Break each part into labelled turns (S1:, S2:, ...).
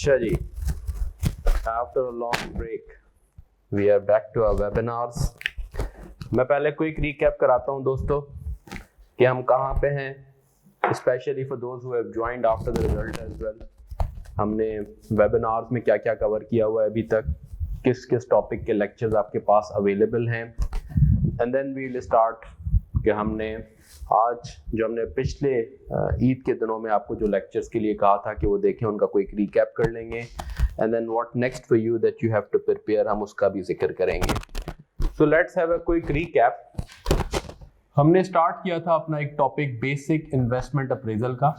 S1: अच्छा जी, after a long break we are back to our webinars. मैं पहले क्विक रीकैप कराता हूं दोस्तों कि हम कहाँ पे हैं, specially for those who have joined after the result as well. हमने वेबिनार्स में क्या क्या कवर किया हुआ है अभी तक, किस किस टॉपिक के लेक्चर्स आपके पास अवेलेबल हैं, and then we will start कि हमने आज जो हमने पिछले ईद के दिनों में आपको जो लेक्चर्स के लिए कहा था कि वो देखें, उनका कोई एक रिकैप कर लेंगे, and then what next for you that you have to prepare, हम उसका भी जिक्र करेंगे। So let's have a quick recap. हमने स्टार्ट किया था अपना एक टॉपिक बेसिक इन्वेस्टमेंट अप्रेजल का,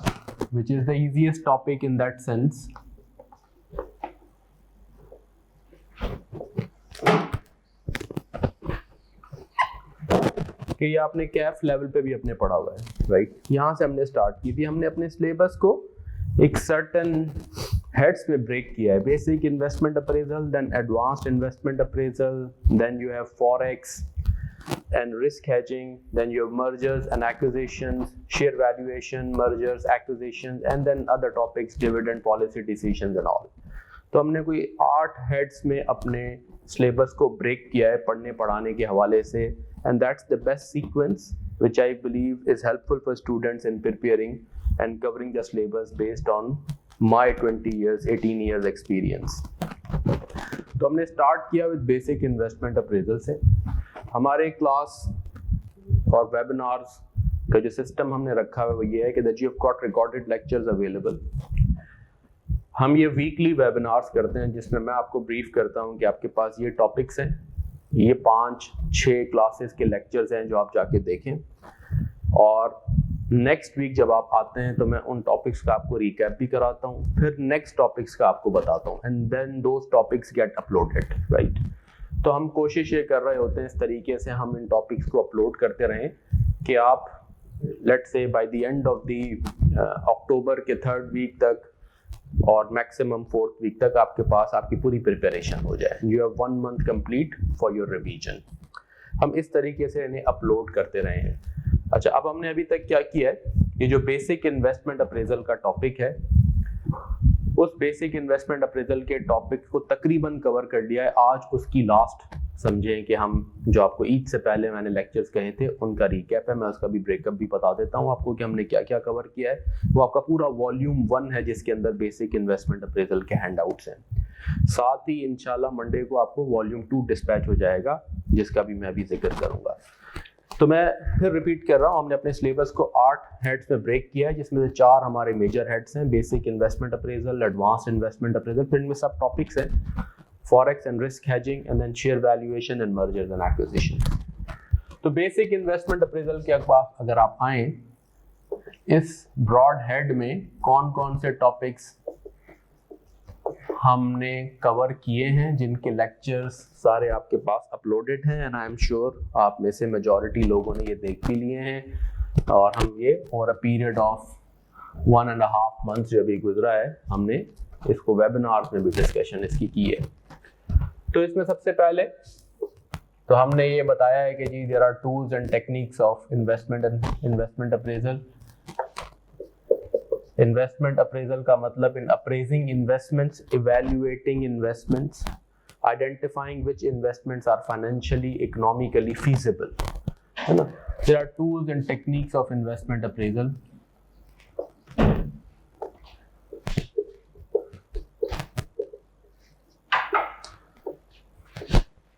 S1: which is the easiest topic in that sense. कि ये आपने कैफ लेवल पे भी अपने पढ़ा हुआ है, राइट। यहाँ से हमने स्टार्ट की थी, हमने अपने सिलेबस को एक सर्टन हेड्स में ब्रेक किया है। Basic investment appraisal, then advanced investment appraisal, then you have forex and risk hedging, then you have mergers and acquisitions, share valuation, mergers, acquisitions, and then other topics, dividend policy decisions and all. तो हमने कोई 8 heads में अपने syllabus को break किया है पढ़ने पढ़ाने के हवाले से, and that's the best sequence which I believe is helpful for students in preparing and covering the syllabus based on my 20 years, 18 years experience. तो हमने स्टार्ट किया विद बेसिक इन्वेस्टमेंट अप्रेजल से। हमारे क्लास और वेबिनार्स का जो system हमने रखा है वो ये है कि that you have got recorded lectures available. हम ये वीकली वेबिनार्स करते हैं जिसमें मैं आपको ब्रीफ करता हूँ कि आपके पास ये टॉपिक्स हैं, ये 5-6 क्लासेस के लेक्चर्स हैं जो आप जाके देखें, और नेक्स्ट वीक जब आप आते हैं तो मैं उन टॉपिक्स का आपको रिकैप भी कराता हूँ, फिर नेक्स्ट टॉपिक्स का आपको बताता हूँ, and then those topics get uploaded, right. तो हम कोशिश ये कर रहे होते हैं इस तरीके से हम इन टॉपिक्स को अपलोड करते रहें कि आप let's say by the end of the October के 3rd वीक तक और मैक्सिमम 4th वीक तक आपके पास आपकी पूरी प्रिपरेशन हो जाए। You have 1 month complete for your revision. हम इस तरीके से इन्हें अपलोड करते रहे हैं। अच्छा, अब हमने अभी तक क्या किया है, ये जो बेसिक इन्वेस्टमेंट अप्रेजल का टॉपिक है, उस बेसिक इन्वेस्टमेंट अप्रेजल के टॉपिक को तकरीबन कवर कर लिया है। आज उसकी लास्ट समझें कि हम जो आपको ईद से पहले मैंने लेक्चर्स कहे थे उनका रिकैप है। मैं उसका भी ब्रेकअप भी बता देता हूं आपको कि हमने क्या क्या कवर किया है। वो आपका पूरा वॉल्यूम 1 है जिसके अंदर बेसिक इन्वेस्टमेंट अप्रेजल के हैंडआउट्स हैं। साथ ही इंशाल्लाह मंडे को आपको वॉल्यूम 2 डिस्पैच हो जाएगा जिसका भी मैं अभी जिक्र करूंगा। तो मैं फिर रिपीट कर रहा हूँ, हमने अपने सिलेबस को 8 हेड्स में ब्रेक किया है जिसमें से 4 हमारे मेजर हेड्स हैं, basic investment appraisal, advanced investment appraisal, फिर इनमें सब टॉपिक्स हैं, forex and risk hedging, and then share valuation and mergers and acquisition. तो बेसिक इन्वेस्टमेंट अप्रेजल के अगर आप आए, इस ब्रॉड हेड में कौन कौन से टॉपिक्स हमने कवर किए हैं जिनके लेक्चर्स सारे आपके पास अपलोडेड हैं, एंड आई एम श्योर आप में से मेजॉरिटी लोगों ने ये देख भी लिए हैं, और हम ये over a period of 1.5 months जो अभी गुजरा है हमने इसको वेबिनार्स में भी डिस्कशन इसकी की है। तो इसमें सबसे पहले तो हमने ये बताया है कि जी there are tools and techniques of investment appraisal. Investment appraisal का मतलब in appraising investments, evaluating investments, identifying which investments are financially economically feasible, है ना। There are tools and techniques of investment appraisal.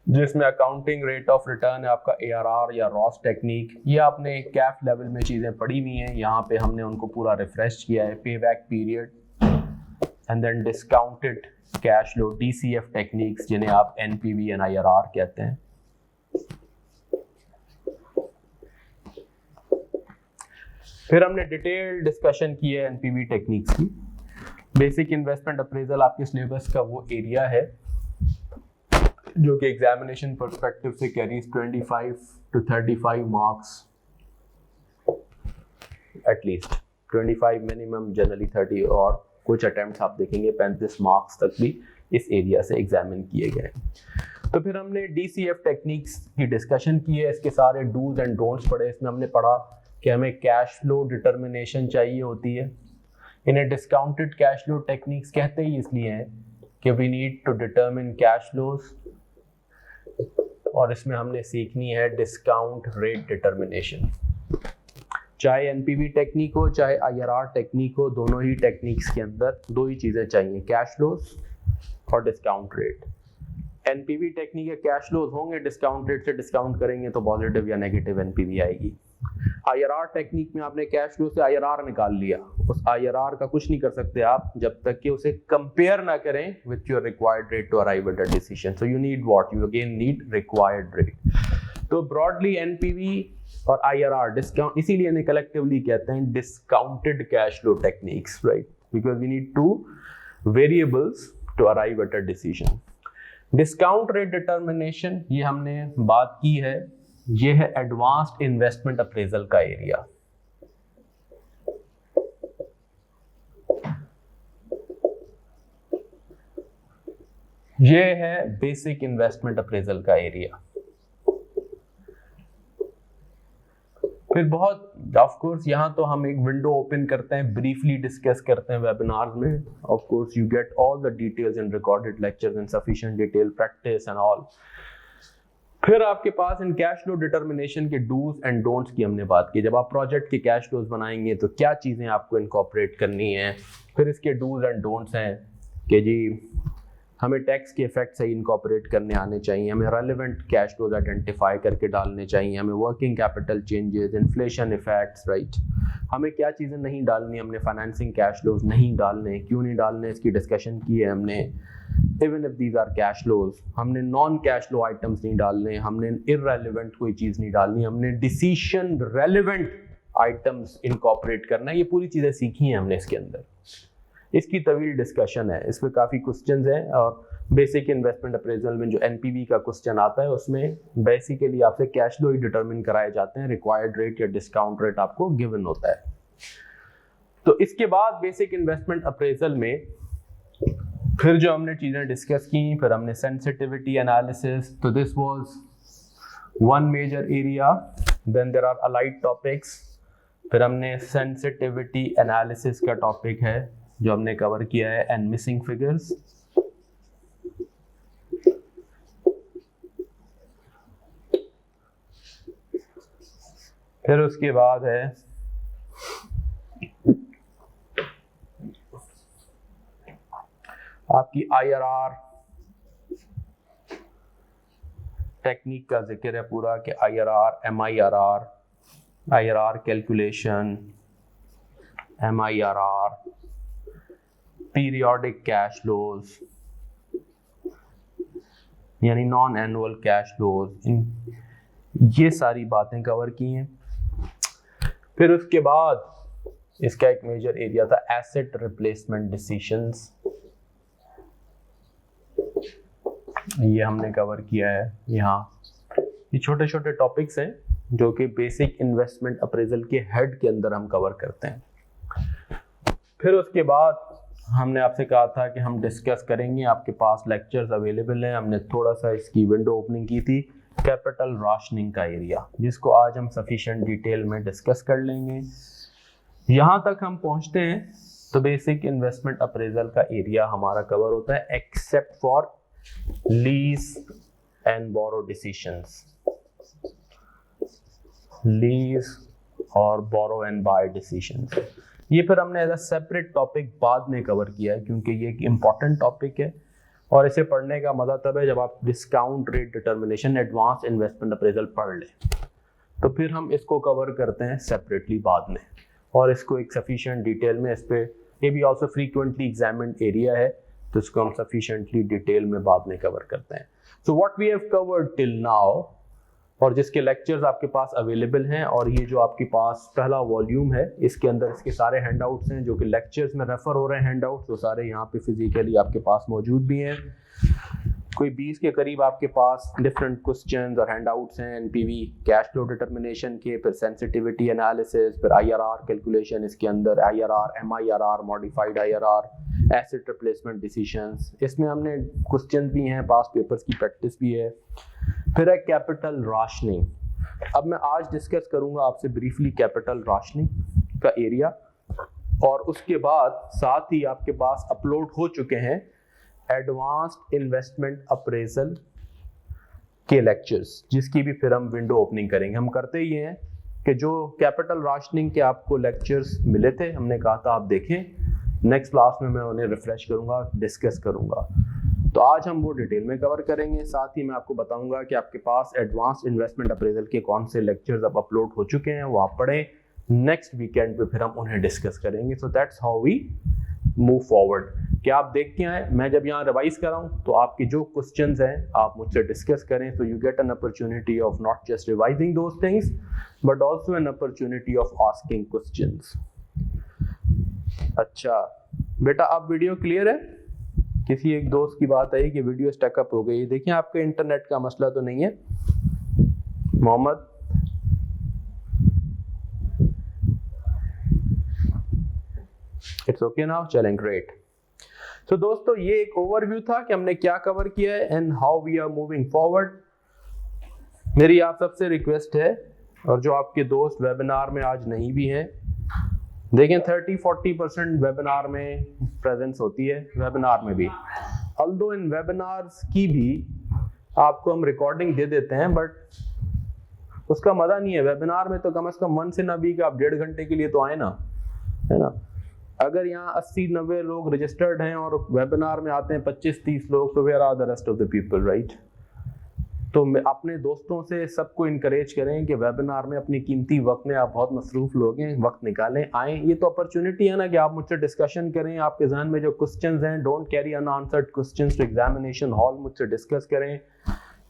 S1: जिसमें अकाउंटिंग रेट ऑफ रिटर्न है आपका ARR या Ross technique, ये आपने कैफ लेवल में चीज़ें पढ़ी हुई हैं, यहाँ पे हमने उनको पूरा रिफ्रेश किया है। Pay back period and then discounted cash flow, DCF techniques जिन्हें आप NPV एंड IRR कहते हैं। फिर हमने डिटेल डिस्कशन की है NPV टेक्निक्स की। बेसिक इन्वेस्टमेंट अप्रेजल आपके सिलेबस का वो एरिया है जो कि एग्जामिनेशन पर्सपेक्टिव से carries 25 to 35 marks, at least 25 minimum, generally 30, और कुछ अटेम्प्ट्स आप देखेंगे 35 मार्क्स तक भी इस एरिया से एग्जामिन किए गए। तो फिर हमने DCF टेक्निक्स की डिस्कशन की है, इसके सारे डूज एंड डोंट्स पढ़े। इसमें हमने पढ़ा कि हमें कैश फ्लो डिटर्मिनेशन चाहिए होती है, इन्हें डिस्काउंटेड कैश फ्लो टेक्निक्स कहते ही इसलिए हैं कि we need to determine cash flows, और इसमें हमने सीखनी है डिस्काउंट रेट डिटर्मिनेशन। चाहे एनपीवी टेक्निक हो चाहे आईआरआर टेक्निक हो, दोनों ही टेक्निक्स के अंदर दो ही चीज़ें चाहिए, कैश फ्लोज और डिस्काउंट रेट। एनपीवी टेक्निक के कैश फ्लोज होंगे, डिस्काउंट रेट से डिस्काउंट करेंगे तो पॉजिटिव या नेगेटिव एनपीवी आएगी। आईआरआर टेक्निक में आपने कैश फ्लो से आईआरआर निकाल लिया, उस आईआरआर का कुछ नहीं कर सकते आप जब तक कि उसे कंपेयर ना करें with your required rate to arrive at a decision. So you need what, you again need required rate. तो ब्रॉडली एनपीवी और आईआरआर डिस्काउंट, इसीलिए इन्हें कलेक्टिवली कहते हैं discounted cash flow techniques, right, because we need two variables to arrive at a decision. Discount rate determination, ये हमने बात की है, ये है एडवांस्ड इन्वेस्टमेंट अप्रेजल का एरिया। ये है बेसिक इन्वेस्टमेंट अप्रेजल का एरिया। फिर बहुत ऑफ कोर्स यहाँ तो हम एक विंडो ओपन करते हैं, ब्रीफली डिस्कस करते हैं वेबिनार्स में। Of course you get all the details in recorded lectures in sufficient detail, practice and all. फिर आपके पास इन कैश फ्लो डिटर्मिनेशन के डूज एंड डोंट्स की हमने बात की। जब आप प्रोजेक्ट के कैश फ्लोज बनाएंगे तो क्या चीज़ें आपको इनकॉर्पोरेट करनी है। फिर इसके डूज एंड डोंट्स हैं कि जी हमें टैक्स के इफेक्ट सही इनकॉर्पोरेट करने आने चाहिए, हमें रेलेवेंट कैश फ्लोज आइडेंटिफाई करके डालने चाहिए, हमें working capital changes, inflation effects, right. हमें क्या चीज़ें नहीं डालनी, हमने फाइनेंसिंग कैश फ्लोज नहीं डालने, क्यों नहीं डालने, इसकी डिस्कशन की है हमने। Even if these are cash flows, हमने नॉन कैश फ्लो आइटम्स नहीं डालने, हमने इररेलेवेंट कोई चीज़ नहीं डालनी, हमने डिसीजन रेलेवेंट आइटम्स इनकॉर्पोरेट करना है। ये पूरी चीज़ें सीखी हैं हमने इसके अंदर। इसकी तवील डिस्कशन है, इस पर काफ़ी क्वेश्चंस हैं, और बेसिक इन्वेस्टमेंट अप्रेजल में जो एनपीवी का क्वेश्चन आता है उसमें बेसिकली आपसे कैश फ्लो ही डिटरमिन कराए जाते हैं, रिक्वायर्ड रेट या डिस्काउंट रेट आपको गिवन होता है। तो इसके बाद बेसिक इन्वेस्टमेंट अप्रेजल में फिर जो हमने चीज़ें डिस्कस की, फिर हमने सेंसिटिविटी एनालिसिस, तो this was one major area, then there are allied topics. फिर हमने सेंसिटिविटी एनालिसिस का टॉपिक है जो हमने कवर किया है, एंड मिसिंग फिगर्स। फिर उसके बाद है आपकी आईआरआर टेक्निक का जिक्र है पूरा, कि IRR, MIRR, IRR calculation, MIRR, periodic cash flows यानी नॉन एनुअल कैश फ्लोज, ये सारी बातें कवर की हैं। फिर उसके बाद इसका एक मेजर एरिया था एसेट रिप्लेसमेंट डिसीजंस, ये हमने कवर किया है यहाँ। ये छोटे छोटे टॉपिक्स हैं जो कि बेसिक इन्वेस्टमेंट अप्रेजल के हेड के अंदर हम कवर करते हैं। फिर उसके बाद हमने आपसे कहा था कि हम डिस्कस करेंगे, आपके पास लेक्चर्स अवेलेबल हैं, हमने थोड़ा सा इसकी विंडो ओपनिंग की थी, कैपिटल राशनिंग का एरिया, जिसको आज हम सफिशिएंट डिटेल में डिस्कस कर लेंगे। यहाँ तक हम पहुँचते हैं तो बेसिक इन्वेस्टमेंट अप्रेजल का एरिया हमारा कवर होता है, except for lease and borrow decisions, lease और बोरो एंड बाय डिसीजंस। ये फिर हमने एज अ सेपरेट टॉपिक बाद में कवर किया है, क्योंकि ये एक इम्पॉर्टेंट टॉपिक है और इसे पढ़ने का मजा तब है जब आप discount rate determination, advance investment appraisal पढ़ लें। तो फिर हम इसको कवर करते हैं सेपरेटली बाद में, और इसको एक सफिशिएंट डिटेल में, इस पे ये भी ऑल्सो फ्रीक्वेंटली एग्जामिन्ड एरिया है, तो इसको हम सफिशिएंटली डिटेल में बाद में कवर करते हैं। So what we have covered till now, और जिसके लेक्चर्स आपके पास अवेलेबल हैं, और ये जो आपके पास पहला वॉल्यूम है इसके अंदर इसके सारे हैंडआउट्स हैं जो कि लेक्चर्स में रेफर हो रहे हैं। हैंडआउट्स वो सारे यहाँ पे फिजिकली आपके पास मौजूद भी हैं, कोई 20 के करीब आपके पास डिफरेंट क्वेश्चंस और हैंडआउट्स हैं एनपीवी कैश फ्लो डिटर्मिनेशन के, फिर सेंसिटिविटी एनालिसिस, फिर आईआरआर कैलकुलेशन, इसके अंदर IRR, MIRR, modified IRR, asset replacement decisions, इसमें हमने क्वेश्चंस भी हैं, पास पेपर्स की प्रैक्टिस भी है। फिर है कैपिटल राशनिंग। अब मैं आज डिस्कस करूंगा आपसे ब्रीफली कैपिटल राशनिंग का एरिया, और उसके बाद साथ ही आपके पास अपलोड हो चुके हैं एडवांस्ड इन्वेस्टमेंट अप्रेजल के लेक्चर्स, जिसकी भी फिर हम विंडो ओपनिंग करेंगे। हम करते ही हैं कि जो कैपिटल राशनिंग के आपको लेक्चर्स मिले थे, हमने कहा था आप देखें, नेक्स्ट क्लास में मैं उन्हें रिफ्रेश करूंगा, डिस्कस करूंगा। तो आज हम वो डिटेल में कवर करेंगे। साथ ही मैं आपको बताऊंगा कि आपके पास एडवांस इन्वेस्टमेंट अप्रेजल के कौन से लेक्चर्स अब अपलोड हो चुके हैं, वो आप पढ़ें। नेक्स्ट वीकेंड पे फिर हम उन्हें डिस्कस करेंगे। So that's how we move forward. क्या आप देख के आए, मैं जब यहाँ रिवाइज कर रहा हूँ तो आपके जो क्वेश्चंस हैं आप मुझसे डिस्कस करें, so you get an opportunity of not just revising those things but also an opportunity of asking questions. अच्छा बेटा, आप वीडियो क्लियर है? किसी एक दोस्त की बात आई कि वीडियो स्टकअप हो गई। देखिए आपके इंटरनेट का मसला तो नहीं है मोहम्मद? इट्स ओके नाउ, चलें, ग्रेट। तो दोस्तों ये एक ओवरव्यू था कि हमने क्या कवर किया है and how we are moving forward. मेरी आप सबसे रिक्वेस्ट है, और जो आपके दोस्त वेबिनार में आज नहीं भी हैं, देखें 30-40% वेबिनार में प्रेजेंस होती है, वेबिनार में भी। अल्दो इन वेबिनार्स की भी आपको हम रिकॉर्डिंग दे देते हैं बट उसका मजा नहीं है। वेबिनार में तो कम से कम 1 से 9 वीक आप 1.5 घंटे के लिए तो आए ना, है ना। अगर यहाँ 80-90 लोग रजिस्टर्ड हैं और वेबिनार में आते हैं 25-30 लोग, तो where are the rest of the people, right? तो अपने दोस्तों से सबको इनकरेज करें कि वेबिनार में अपनी कीमती वक्त में, आप बहुत मसरूफ लोग हैं, वक्त निकालें, आएँ। ये तो अपॉर्चुनिटी है ना कि आप मुझसे डिस्कशन करें, आपके जहन में जो क्वेश्चंस हैं, don't carry unanswered questions to examination hall, मुझसे डिस्कस करें।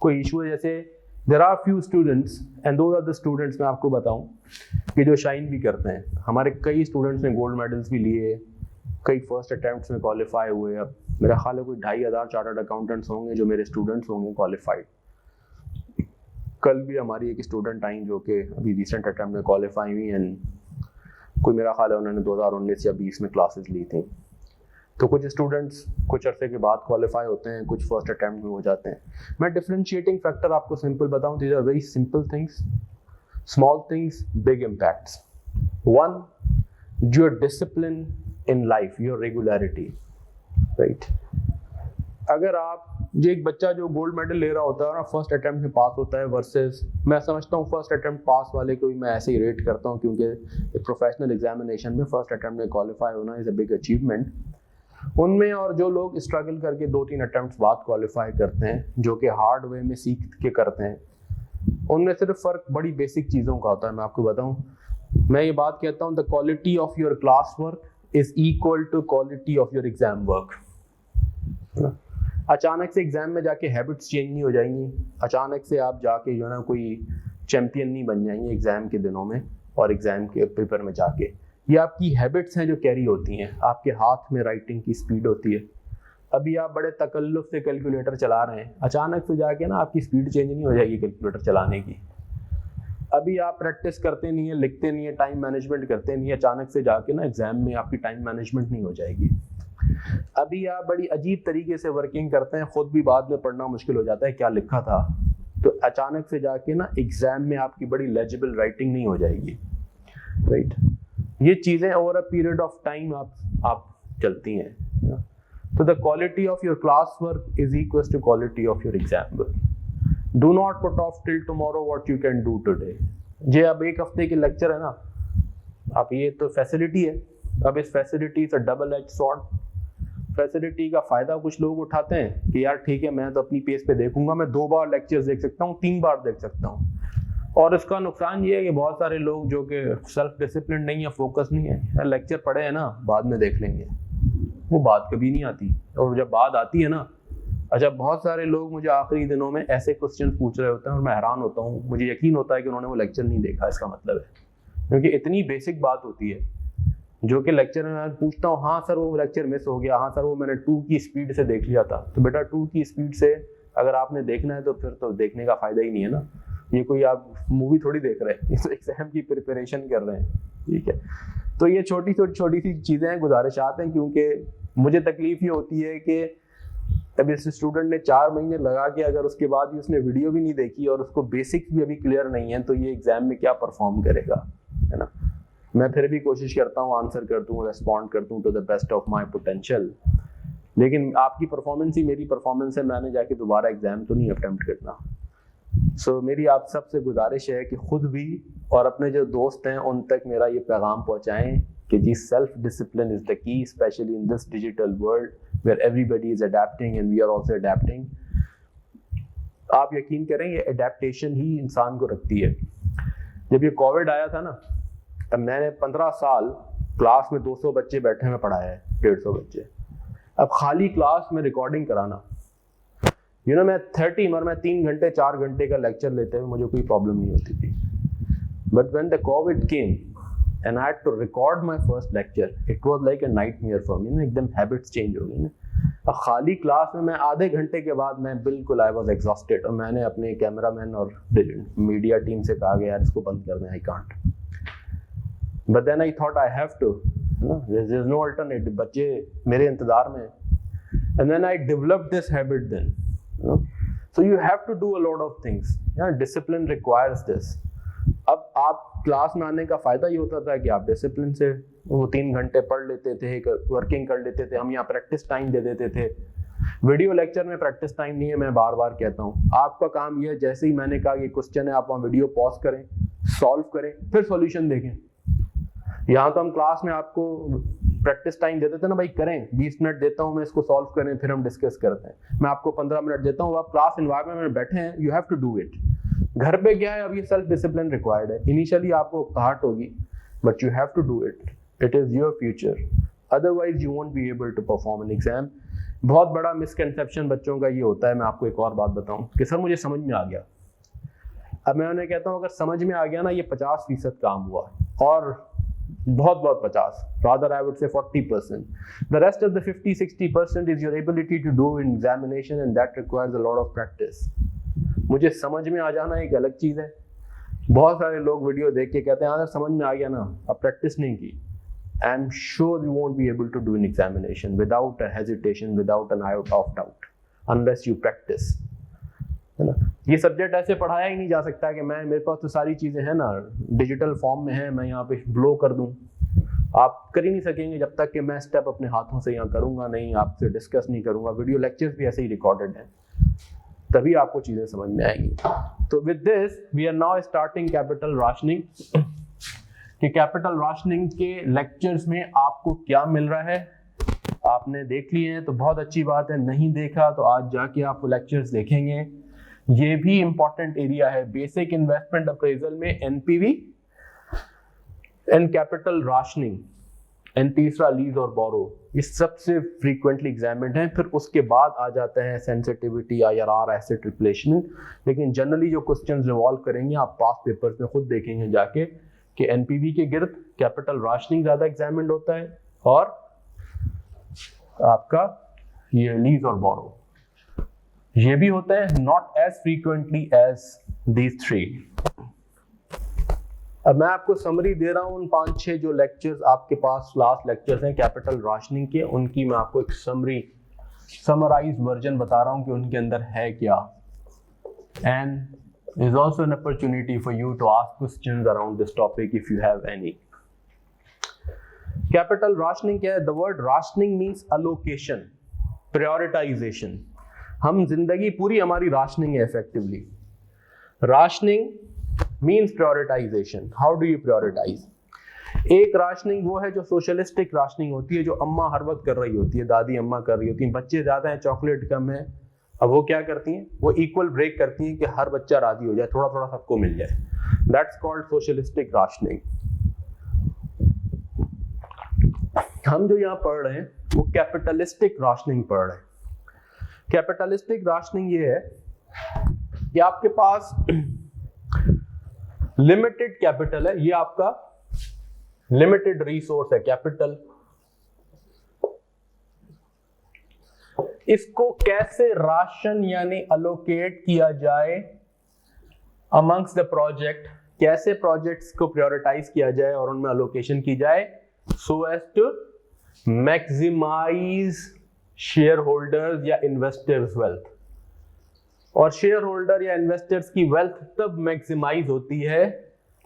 S1: कोई इशू है, जैसे there are few students and those are the students, मैं आपको बताऊं कि जो शाइन भी करते हैं। हमारे कई स्टूडेंट्स ने गोल्ड मेडल्स भी लिए, कई फर्स्ट अटेम्प्ट्स में क्वालिफाई हुए। अब मेरा ख्याल है कोई 2500 चार्टर्ड अकाउंटेंट्स होंगे जो मेरे स्टूडेंट्स होंगे क्वालिफाइड। कल भी हमारी एक स्टूडेंट आई जो कि अभी रिसेंट अटेम्प्ट में क्वालिफाई हुई एंड कोई मेरा ख्याल है उन्होंने 2019 या 20 में क्लासेस ली थी। तो कुछ स्टूडेंट्स कुछ अरसे के बाद क्वालिफाई होते हैं, कुछ फर्स्ट अटेम्प्ट में हो जाते हैं। मैं डिफरेंशिएटिंग फैक्टर आपको सिंपल बताऊं, these are very simple things, small things, big impacts. 1, your discipline in life, your regularity, right. अगर आप जो एक बच्चा जो गोल्ड मेडल ले रहा होता है ना, फर्स्ट अटेम्प्ट में पास होता है, वर्सेस मैं समझता हूँ फर्स्ट अटेम्प्ट पास वाले को भी मैं ऐसे ही रेट करता हूँ, क्योंकि एक प्रोफेशनल एग्जामिनेशन में फर्स्ट अटेम्प्ट में क्वालिफाई होना इज अ बिग अचीवमेंट। उनमें और जो लोग स्ट्रगल करके 2-3 अटेम्प्ट बाद क्वालिफाई करते हैं, जो कि हार्ड वे में सीख के करते हैं, उनमें सिर्फ फर्क बड़ी बेसिक चीज़ों का होता है। मैं आपको बताऊँ, मैं ये बात कहता हूँ, the quality of your class work is equal to quality of your exam work. अचानक से एग्जाम में जाके हैबिट्स चेंज नहीं हो जाएंगी, अचानक से आप जाके जो है ना कोई चैंपियन नहीं बन जाएंगे एग्जाम के दिनों में और एग्जाम के पेपर में जाके। ये आपकी हैबिट्स हैं जो कैरी होती हैं, आपके हाथ में राइटिंग की स्पीड होती है। अभी आप बड़े तकल्लुफ से कैलकुलेटर चला रहे हैं, अचानक से जाके ना आपकी स्पीड चेंज नहीं हो जाएगी कैलकुलेटर चलाने की। अभी आप प्रैक्टिस करते नहीं है, लिखते नहीं है, टाइम मैनेजमेंट करते नहीं है, अचानक से जाके ना एग्जाम में आपकी टाइम मैनेजमेंट नहीं हो जाएगी। अभी आप बड़ी अजीब तरीके से वर्किंग करते हैं, खुद भी बाद में पढ़ना मुश्किल हो जाता है क्या लिखा था, तो अचानक से जाके ना एग्जाम में आपकी बड़ी लेजिबल राइटिंग नहीं हो जाएगी, राइट। ये चीजें over a period of time आप चलती हैं। तो the quality of your class work is equal to quality of your exam work. Do not put off till tomorrow what you can do today. ये अब 1 हफ्ते के लेक्चर है ना, आप ये तो फैसिलिटी है, अब इस फैसिलिटी से डबल एज सॉर्ड। फैसिलिटी का फायदा कुछ लोग उठाते हैं कि यार ठीक है, मैं तो अपनी पेस पे देखूंगा, मैं 2 बार लेक्चर्स देख सकता हूँ, 3 बार देख सकता हूँ। और इसका नुकसान ये है कि बहुत सारे लोग जो कि सेल्फ डिसिप्लिन नहीं है, फोकस नहीं है, लेक्चर पढ़े है ना, बाद में देख लेंगे, वो बात कभी नहीं आती। और जब बात आती है ना, अच्छा, बहुत सारे लोग मुझे आखिरी दिनों में ऐसे क्वेश्चन पूछ रहे होते हैं और मैं हैरान होता हूँ, मुझे यकीन होता है कि उन्होंने वो लेक्चर नहीं देखा। इसका मतलब है क्योंकि इतनी बेसिक बात होती है जो कि लेक्चर में मैं पूछता हूँ, हाँ सर वो लेक्चर मिस हो गया, हाँ सर वो मैंने 2 की स्पीड से देख लिया था। तो बेटा 2 की स्पीड से अगर आपने देखना है तो फिर तो देखने का फायदा ही नहीं है ना। ये कोई आप मूवी थोड़ी देख रहे हैं, इस एग्जाम की प्रिपरेशन कर रहे हैं, ठीक है। तो ये छोटी सी चीज़ें हैं, गुजारिशात हैं, क्योंकि मुझे तकलीफ ये होती है कि अभी इस स्टूडेंट ने 4 महीने लगा के अगर उसके बाद भी उसने वीडियो भी नहीं देखी और उसको बेसिक्स भी अभी क्लियर नहीं है, तो ये एग्जाम में क्या परफॉर्म करेगा, है ना। मैं फिर भी कोशिश करता हूँ आंसर कर दूँ, रेस्पॉन्ड कर दूँ to the best of my potential, लेकिन आपकी परफॉर्मेंस ही मेरी परफॉर्मेंस है, मैंने जाके दोबारा एग्जाम तो नहीं अटेम्प्ट करना। सो मेरी आप सबसे गुजारिश है कि खुद भी और अपने जो दोस्त हैं उन तक मेरा ये पैगाम पहुँचाएँ कि जी self discipline is the key, especially in this digital world where everybody is adapting and we are also adapting. आप यकीन करें ये अडेप्टेशन ही इंसान को रखती है। जब ये कोविड आया था ना, तब मैंने 15 साल क्लास में 200 बच्चे बैठे में पढ़ाया है, 150 बच्चे। अब खाली क्लास में रिकॉर्डिंग कराना, मैं 30 और मैं 3 घंटे 4 घंटे का लेक्चर लेते हुए मुझे कोई प्रॉब्लम नहीं होती थी। But when the COVID came and I had to record my first lecture, it was like a nightmare for me ना, एकदम हैबिट्स चेंज हो गई ना। अब खाली क्लास में मैं आधे घंटे के बाद मैं बिल्कुल आई वाज एग्जॉस्टेड, और मैंने अपने कैमरामैन और मीडिया टीम से कहा कि यार इसको बंद कर दें, I can't. But then I thought I have to, there is no alternative, बच्चे मेरे इंतजार में। And then I developed this habit then, so you have to do a lot of things, discipline requires this. अब आप class में आने का फायदा ये होता था कि आप डिसिप्लिन से वो 3 घंटे पढ़ लेते थे, वर्किंग कर लेते थे, हम यहाँ प्रैक्टिस टाइम दे देते थे। वीडियो लेक्चर में प्रैक्टिस टाइम नहीं है, मैं बार बार कहता हूँ। आपका काम ये है, जैसे ही मैंने कहा कि क्वेश्चन है, आप वहाँ वीडियो पॉज करें, सॉल्व करें, फिर सॉल्यूशन देखें। यहाँ तो हम क्लास में आपको प्रैक्टिस टाइम दे देते ना, भाई करें, 20 मिनट देता हूँ मैं, इसको सॉल्व करें, फिर हम डिस्कस करते हैं। मैं आपको 15 मिनट देता हूँ, आप क्लास एनवायरनमेंट में बैठे हैं, you have to do it. घर पे क्या है, अब ये सेल्फ डिसिप्लिन रिक्वायर्ड है। इनिशियली आपको घाट होगी, but you have to do it, it is your future, otherwise you won't be able to perform an exam. बहुत बड़ा मिसकंसेप्शन बच्चों का ये होता है। मैं आपको एक और बात बताऊं कि सर मुझे समझ में आ गया। अब मैं उन्हें कहता हूं अगर समझ में आ गया ना, ये 50% काम हुआ, और बहुत 50, rather I would say 40%. The rest of the 50-60% is your ability to do in examination, and that requires a lot of practice. मुझे समझ में आ जाना एक अलग चीज है। बहुत सारे लोग वीडियो देख के कहते हैं हाँ समझ में आ गया ना, अब प्रैक्टिस नहीं की। I am sure you won't be able to do an examination without a hesitation, without an iota of doubt, unless you practice. है ना, ये सब्जेक्ट ऐसे पढ़ाया ही नहीं जा सकता कि मेरे पास तो सारी चीजें हैं ना, डिजिटल फॉर्म में है, मैं यहाँ पे ब्लो कर दूं। आप कर ही नहीं सकेंगे जब तक कि मैं स्टेप अपने हाथों से यहाँ करूंगा नहीं, आपसे डिस्कस नहीं करूंगा। वीडियो लेक्चर्स भी ऐसे ही रिकॉर्डेड हैं, तभी आपको चीजें समझ में आएंगी। तो with this we are now starting capital rationing. कि कैपिटल राशनिंग के लेक्चर्स में आपको क्या मिल रहा है, आपने देख लिए हैं तो बहुत अच्छी बात है, नहीं देखा तो आज जाके आप लेक्चर्स देखेंगे। ये भी इंपॉर्टेंट एरिया है, बेसिक इन्वेस्टमेंट अप्रेजल में NPV and capital rationing and तीसरा लीज और बोरो, ये सबसे फ्रीक्वेंटली एग्जामिन्ड है। फिर उसके बाद आ जाता है सेंसिटिविटी, आईआरआर, एसेट रिप्लेसमेंट। लेकिन जनरली जो क्वेश्चंस रिवॉल्व करेंगे, आप पास पेपर्स में खुद देखेंगे जाके कि एनपीवी के गिर्द कैपिटल राशनिंग ज्यादा एग्जामिन्ड होता है और आपका ये लीज और बोरो ये भी होता है, not as frequently as these three. अब मैं आपको समरी दे रहा हूं उन 5-6 जो लेक्चर्स आपके पास लास्ट लेक्चर्स हैं कैपिटल राशनिंग के, उनकी मैं आपको एक समराइज वर्जन बता रहा हूं कि उनके अंदर है क्या। And is also an opportunity for you to ask questions around this topic if you have any. Capital rationing क्या है? The word rationing means allocation, prioritisation. हम जिंदगी पूरी हमारी राशनिंग है effectively. Rationing means prioritization. How do you prioritize? एक rationing वो है जो सोशलिस्टिक राशनिंग होती है, जो अम्मा हर वक्त कर रही होती है, दादी अम्मा कर रही होती है। बच्चे ज्यादा हैं, चॉकलेट कम है, अब वो क्या करती हैं, वो इक्वल ब्रेक करती हैं कि हर बच्चा राजी हो जाए, थोड़ा थोड़ा सबको मिल जाए। That's called socialistic rationing. हम जो यहाँ पढ़ रहे हैं वो कैपिटलिस्टिक राशनिंग पढ़ रहे हैं। कैपिटलिस्टिक राशनिंग ये है कि आपके पास लिमिटेड कैपिटल है, ये आपका लिमिटेड रिसोर्स है कैपिटल। इसको कैसे राशन यानी अलोकेट किया जाए अमंग्स द प्रोजेक्ट, कैसे प्रोजेक्ट्स को प्रायोरिटाइज किया जाए और उनमें अलोकेशन की जाए so as to maximise share holders या इन्वेस्टर्स वेल्थ। और शेयर होल्डर या इन्वेस्टर्स की वेल्थ तब मैक्सिमाइज होती है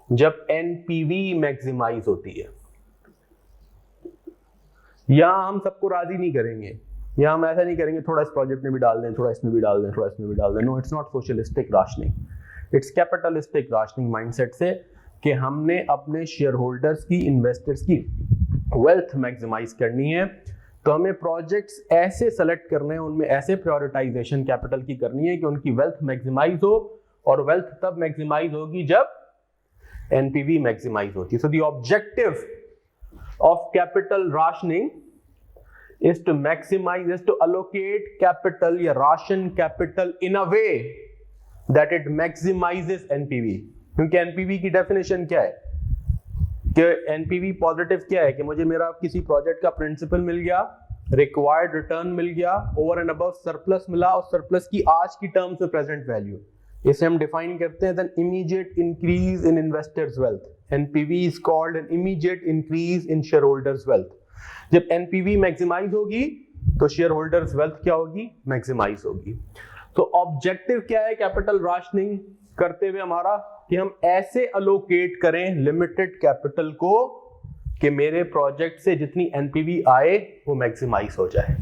S1: जब एनपीवी मैक्सिमाइज होती है। यहां हम सबको राजी नहीं करेंगे, यहां हम ऐसा नहीं करेंगे थोड़ा इस प्रोजेक्ट में भी डाल दें, थोड़ा इसमें भी डाल दें, थोड़ा इसमें भी डाल दें। No, it's not socialistic rationing, it's capitalistic rationing mindset से कि हमने अपने शेयर होल्डर्स की, इन्वेस्टर्स की वेल्थ मैक्सिमाइज करनी है। तो हमें प्रोजेक्ट्स ऐसे सेलेक्ट करने हैं, उनमें ऐसे प्रायोरिटाइजेशन कैपिटल की करनी है कि उनकी वेल्थ मैक्सिमाइज हो, और वेल्थ तब मैक्सिमाइज होगी जब एनपीवी मैक्सिमाइज होती है। So the objective of capital rationing is to maximize, is to allocate capital या ration capital in a way that it maximizes NPV। क्योंकि NPV की डेफिनेशन क्या है कि NPV पॉजिटिव क्या है कि मुझे मेरा किसी प्रोजेक्ट का प्रिंसिपल मिल गया, रिक्वायर्ड रिटर्न मिल गया, ओवर एंड अबव सरप्लस मिला, और सरप्लस की आज की टर्म्स में प्रेजेंट वैल्यू, इसे हम डिफाइन करते हैं then immediate increase in investors wealth. NPV is called an immediate increase in share holders wealth. जब एनपीवी मैक्सिमाइज होगी तो शेयर होल्डर्स वेल्थ क्या होगी, मैक्सिमाइज होगी। तो ऑब्जेक्टिव क्या है कैपिटल राशनिंग करते हुए हमारा, कि हम ऐसे अलोकेट करें लिमिटेड कैपिटल को कि मेरे प्रोजेक्ट से जितनी एनपीवी आए वो मैक्सिमाइज हो जाए।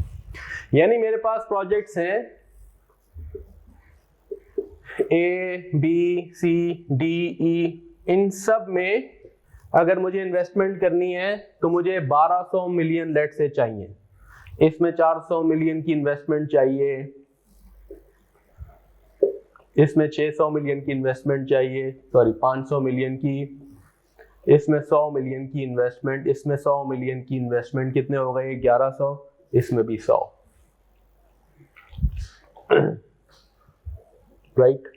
S1: यानी मेरे पास प्रोजेक्ट्स हैं ए बी सी डी ई, इन सब में अगर मुझे इन्वेस्टमेंट करनी है तो मुझे 1200 मिलियन लेट से चाहिए, इसमें 400 मिलियन की इन्वेस्टमेंट चाहिए, इसमें 600 मिलियन की इन्वेस्टमेंट चाहिए, सॉरी 500 मिलियन की, इसमें 100 मिलियन की इन्वेस्टमेंट, इसमें 100 मिलियन की इन्वेस्टमेंट, कितने हो गए 1100, इसमें भी 100, राइट।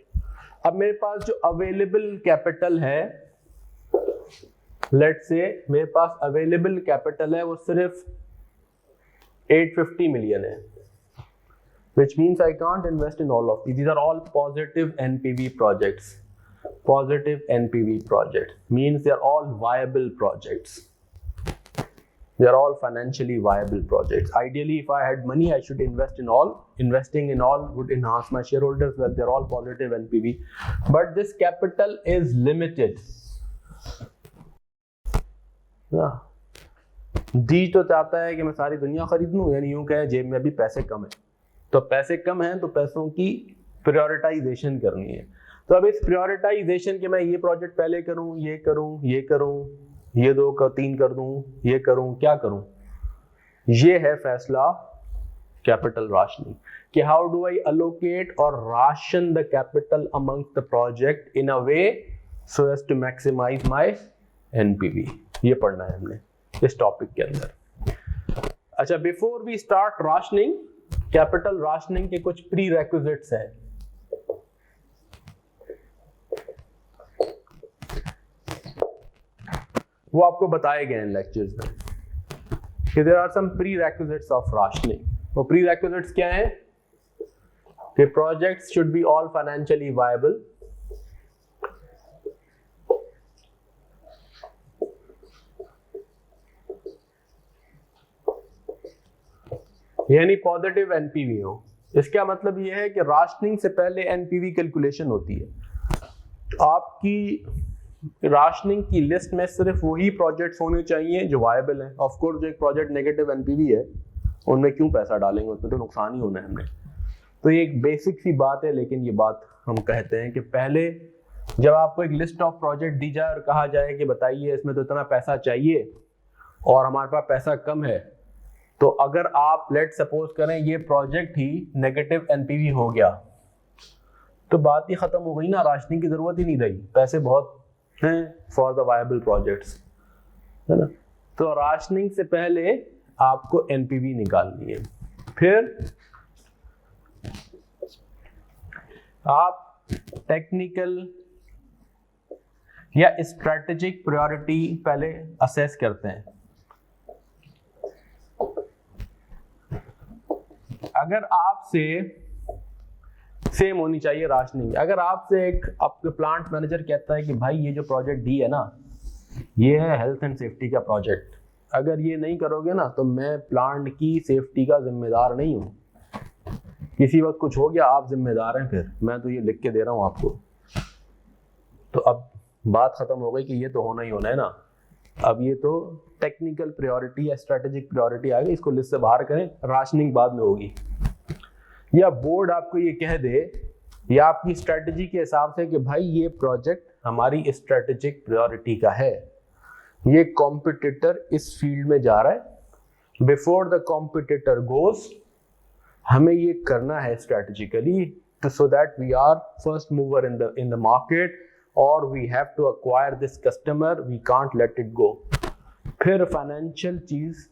S1: अब मेरे पास जो अवेलेबल कैपिटल है, लेट्स से मेरे पास अवेलेबल कैपिटल है वो सिर्फ 850 मिलियन है, which means I can't invest in all of these. These are all positive NPV projects. Positive NPV projects means they are all viable projects. They are all financially viable projects. Ideally, if I had money, I should invest in all. Investing in all would enhance my shareholders' wealth. They are all positive NPV. But this capital is limited. दी तो चाहता है कि मैं सारी दुनिया खरीद लूं, यानी यूं कहें जेब में अभी पैसे कम है, तो पैसे कम हैं तो पैसों की प्रायोरिटाइजेशन करनी है। तो अब इस प्रायोरिटाइजेशन के मैं ये प्रोजेक्ट पहले करूं, ये करूं, ये करूं, ये 2 का 3 कर दूं, ये करूं, क्या करूं, ये है फैसला कैपिटल राशनिंग कि हाउ डू आई अलोकेट और ration the capital amongst the project in a way so as to maximise my NPV. ये पढ़ना है हमने इस टॉपिक के अंदर। अच्छा, before we start rationing, capital rationing के कुछ प्री रेक्विजिट्स हैं। वो आपको बताए गए हैं लेक्चर्स में कि there are some pre requisites of rationing. वो प्री रेक्विजिट्स क्या हैं कि projects should be all financially viable, यानी पॉजिटिव एनपीवी हो। इसका मतलब यह है कि राशनिंग से पहले एनपीवी कैलकुलेशन होती है। आपकी राशनिंग की लिस्ट में सिर्फ वही प्रोजेक्ट्स होने चाहिए जो वायबल हैं। ऑफ कोर्स जो एक प्रोजेक्ट नेगेटिव एनपीवी है उनमें क्यों पैसा डालेंगे, उसमें तो नुकसान ही होना है हमने। तो ये एक बेसिक सी बात है, लेकिन ये बात हम कहते हैं कि पहले जब आपको एक लिस्ट ऑफ प्रोजेक्ट दी जाए और कहा जाए कि बताइए इसमें तो इतना पैसा चाहिए और हमारे पास पैसा कम है, तो अगर आप लेट सपोज करें ये प्रोजेक्ट ही नेगेटिव एनपीवी हो गया तो बात ही खत्म हो गई ना, राशनिंग की जरूरत ही नहीं रही, पैसे बहुत हैं फॉर द वायबल प्रोजेक्ट्स, है ना। तो राशनिंग से पहले आपको एनपीवी निकालनी है, फिर आप टेक्निकल या स्ट्रेटेजिक प्रायोरिटी पहले असेस करते हैं। अगर आपसे सेम होनी चाहिए राशनिंग, अगर आपसे एक आपके प्लांट मैनेजर कहता है कि भाई ये जो प्रोजेक्ट डी है ना, ये है हेल्थ एंड सेफ्टी का प्रोजेक्ट, अगर ये नहीं करोगे ना तो मैं प्लांट की सेफ्टी का जिम्मेदार नहीं हूँ, किसी वक्त कुछ हो गया आप जिम्मेदार हैं, फिर मैं तो ये लिख के दे रहा हूँ आपको। तो अब बात खत्म हो गई कि ये तो होना ही होना है ना, अब ये तो टेक्निकल प्रायोरिटी या स्ट्रेटेजिक प्रायोरिटी आ गई, इसको लिस्ट से बाहर करें, राशनिंग बाद में होगी। या बोर्ड आपको ये कह दे या आपकी स्ट्रेटेजी के हिसाब से कि भाई ये प्रोजेक्ट हमारी स्ट्रेटेजिक प्रायोरिटी का है, ये कॉम्पिटिटर इस फील्ड में जा रहा है, बिफोर द कॉम्पिटिटर गोज हमें ये करना है स्ट्रेटेजिकली, तो so that we are first mover in the market और we have to acquire this customer, we can't let it go. फिर फाइनेंशियल चीज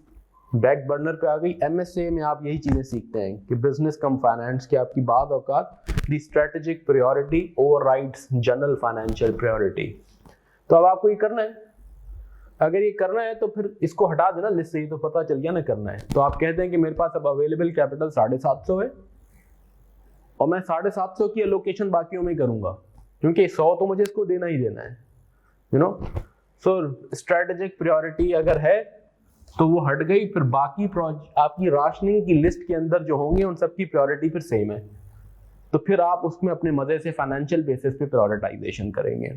S1: बैक बर्नर पे आ गई। एमएसए में आप यही चीजें सीखते हैं कि बिजनेस कम फाइनेंस की आपकी बात औकात, the strategic priority overrides general financial priority. तो अब आपको ये करना है, अगर ये करना है तो फिर इसको हटा देना लिस्ट से, ही तो पता चल गया ना करना है। तो आप कहते हैं कि मेरे पास अब अवेलेबल कैपिटल 750 है और मैं 750 की एलोकेशन बाकियों में करूंगा, क्योंकि 100 तो मुझे इसको देना ही देना है, you know. So strategic priority अगर है तो वो हट गई, फिर बाकी आपकी राशनिंग की लिस्ट के अंदर जो होंगे उन सबकी प्रायोरिटी फिर सेम है, तो फिर आप उसमें अपने मजे से फाइनेंशियल बेसिस पे प्रायोरिटाइजेशन करेंगे।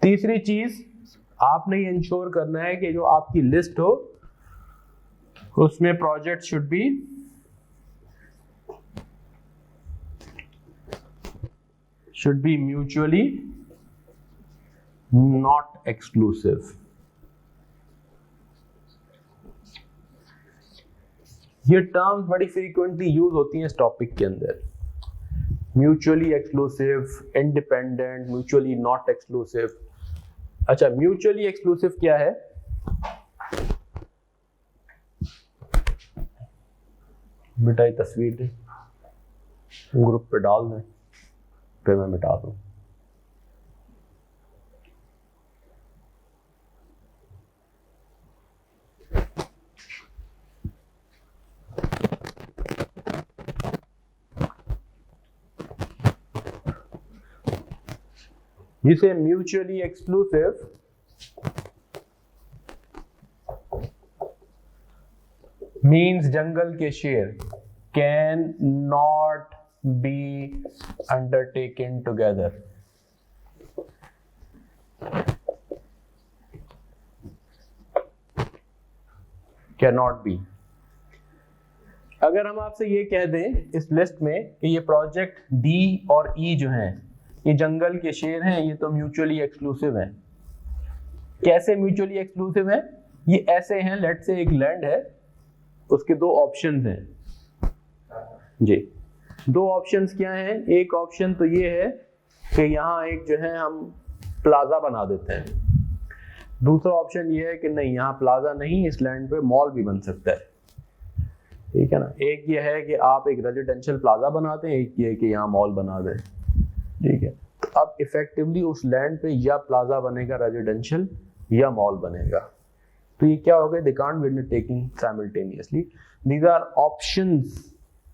S1: तीसरी चीज आपने ये इंश्योर करना है कि जो आपकी लिस्ट हो उसमें project should be mutually not exclusive. ये टर्म्स बड़ी फ्रीक्वेंटली यूज होती हैं इस टॉपिक के अंदर, mutually exclusive, independent, mutually not exclusive. अच्छा, म्यूचुअली एक्सक्लूसिव क्या है? बेटा ये तस्वीर दे, ग्रुप पे डाल दें, फिर मैं मिटा दूं। You say mutually exclusive means जंगल के शेर can not be undertaken together. Cannot be. अगर हम आपसे ये कह दें इस लिस्ट में कि ये प्रोजेक्ट डी और ई जो हैं ये जंगल के शेर हैं, ये तो म्यूचुअली एक्सक्लूसिव हैं। कैसे म्यूचुअली एक्सक्लूसिव हैं? ये ऐसे हैं, लेट से एक लैंड है, उसके दो ऑप्शंस हैं जी। दो ऑप्शंस क्या हैं? एक ऑप्शन तो ये है कि यहाँ एक जो है हम प्लाजा बना देते हैं, दूसरा ऑप्शन ये है कि नहीं यहाँ प्लाजा नहीं, इस लैंड पे मॉल भी बन सकता है, ठीक है ना। एक ये है कि आप एक रेजिडेंशियल प्लाजा बनाते हैं, एक ये है कि यहाँ मॉल बना दें, ठीक है। तो अब इफेक्टिवली उस लैंड पे या प्लाजा बनेगा रेजिडेंशियल या मॉल बनेगा। तो ये क्या हो गया? They can't be undertaking simultaneously, these are options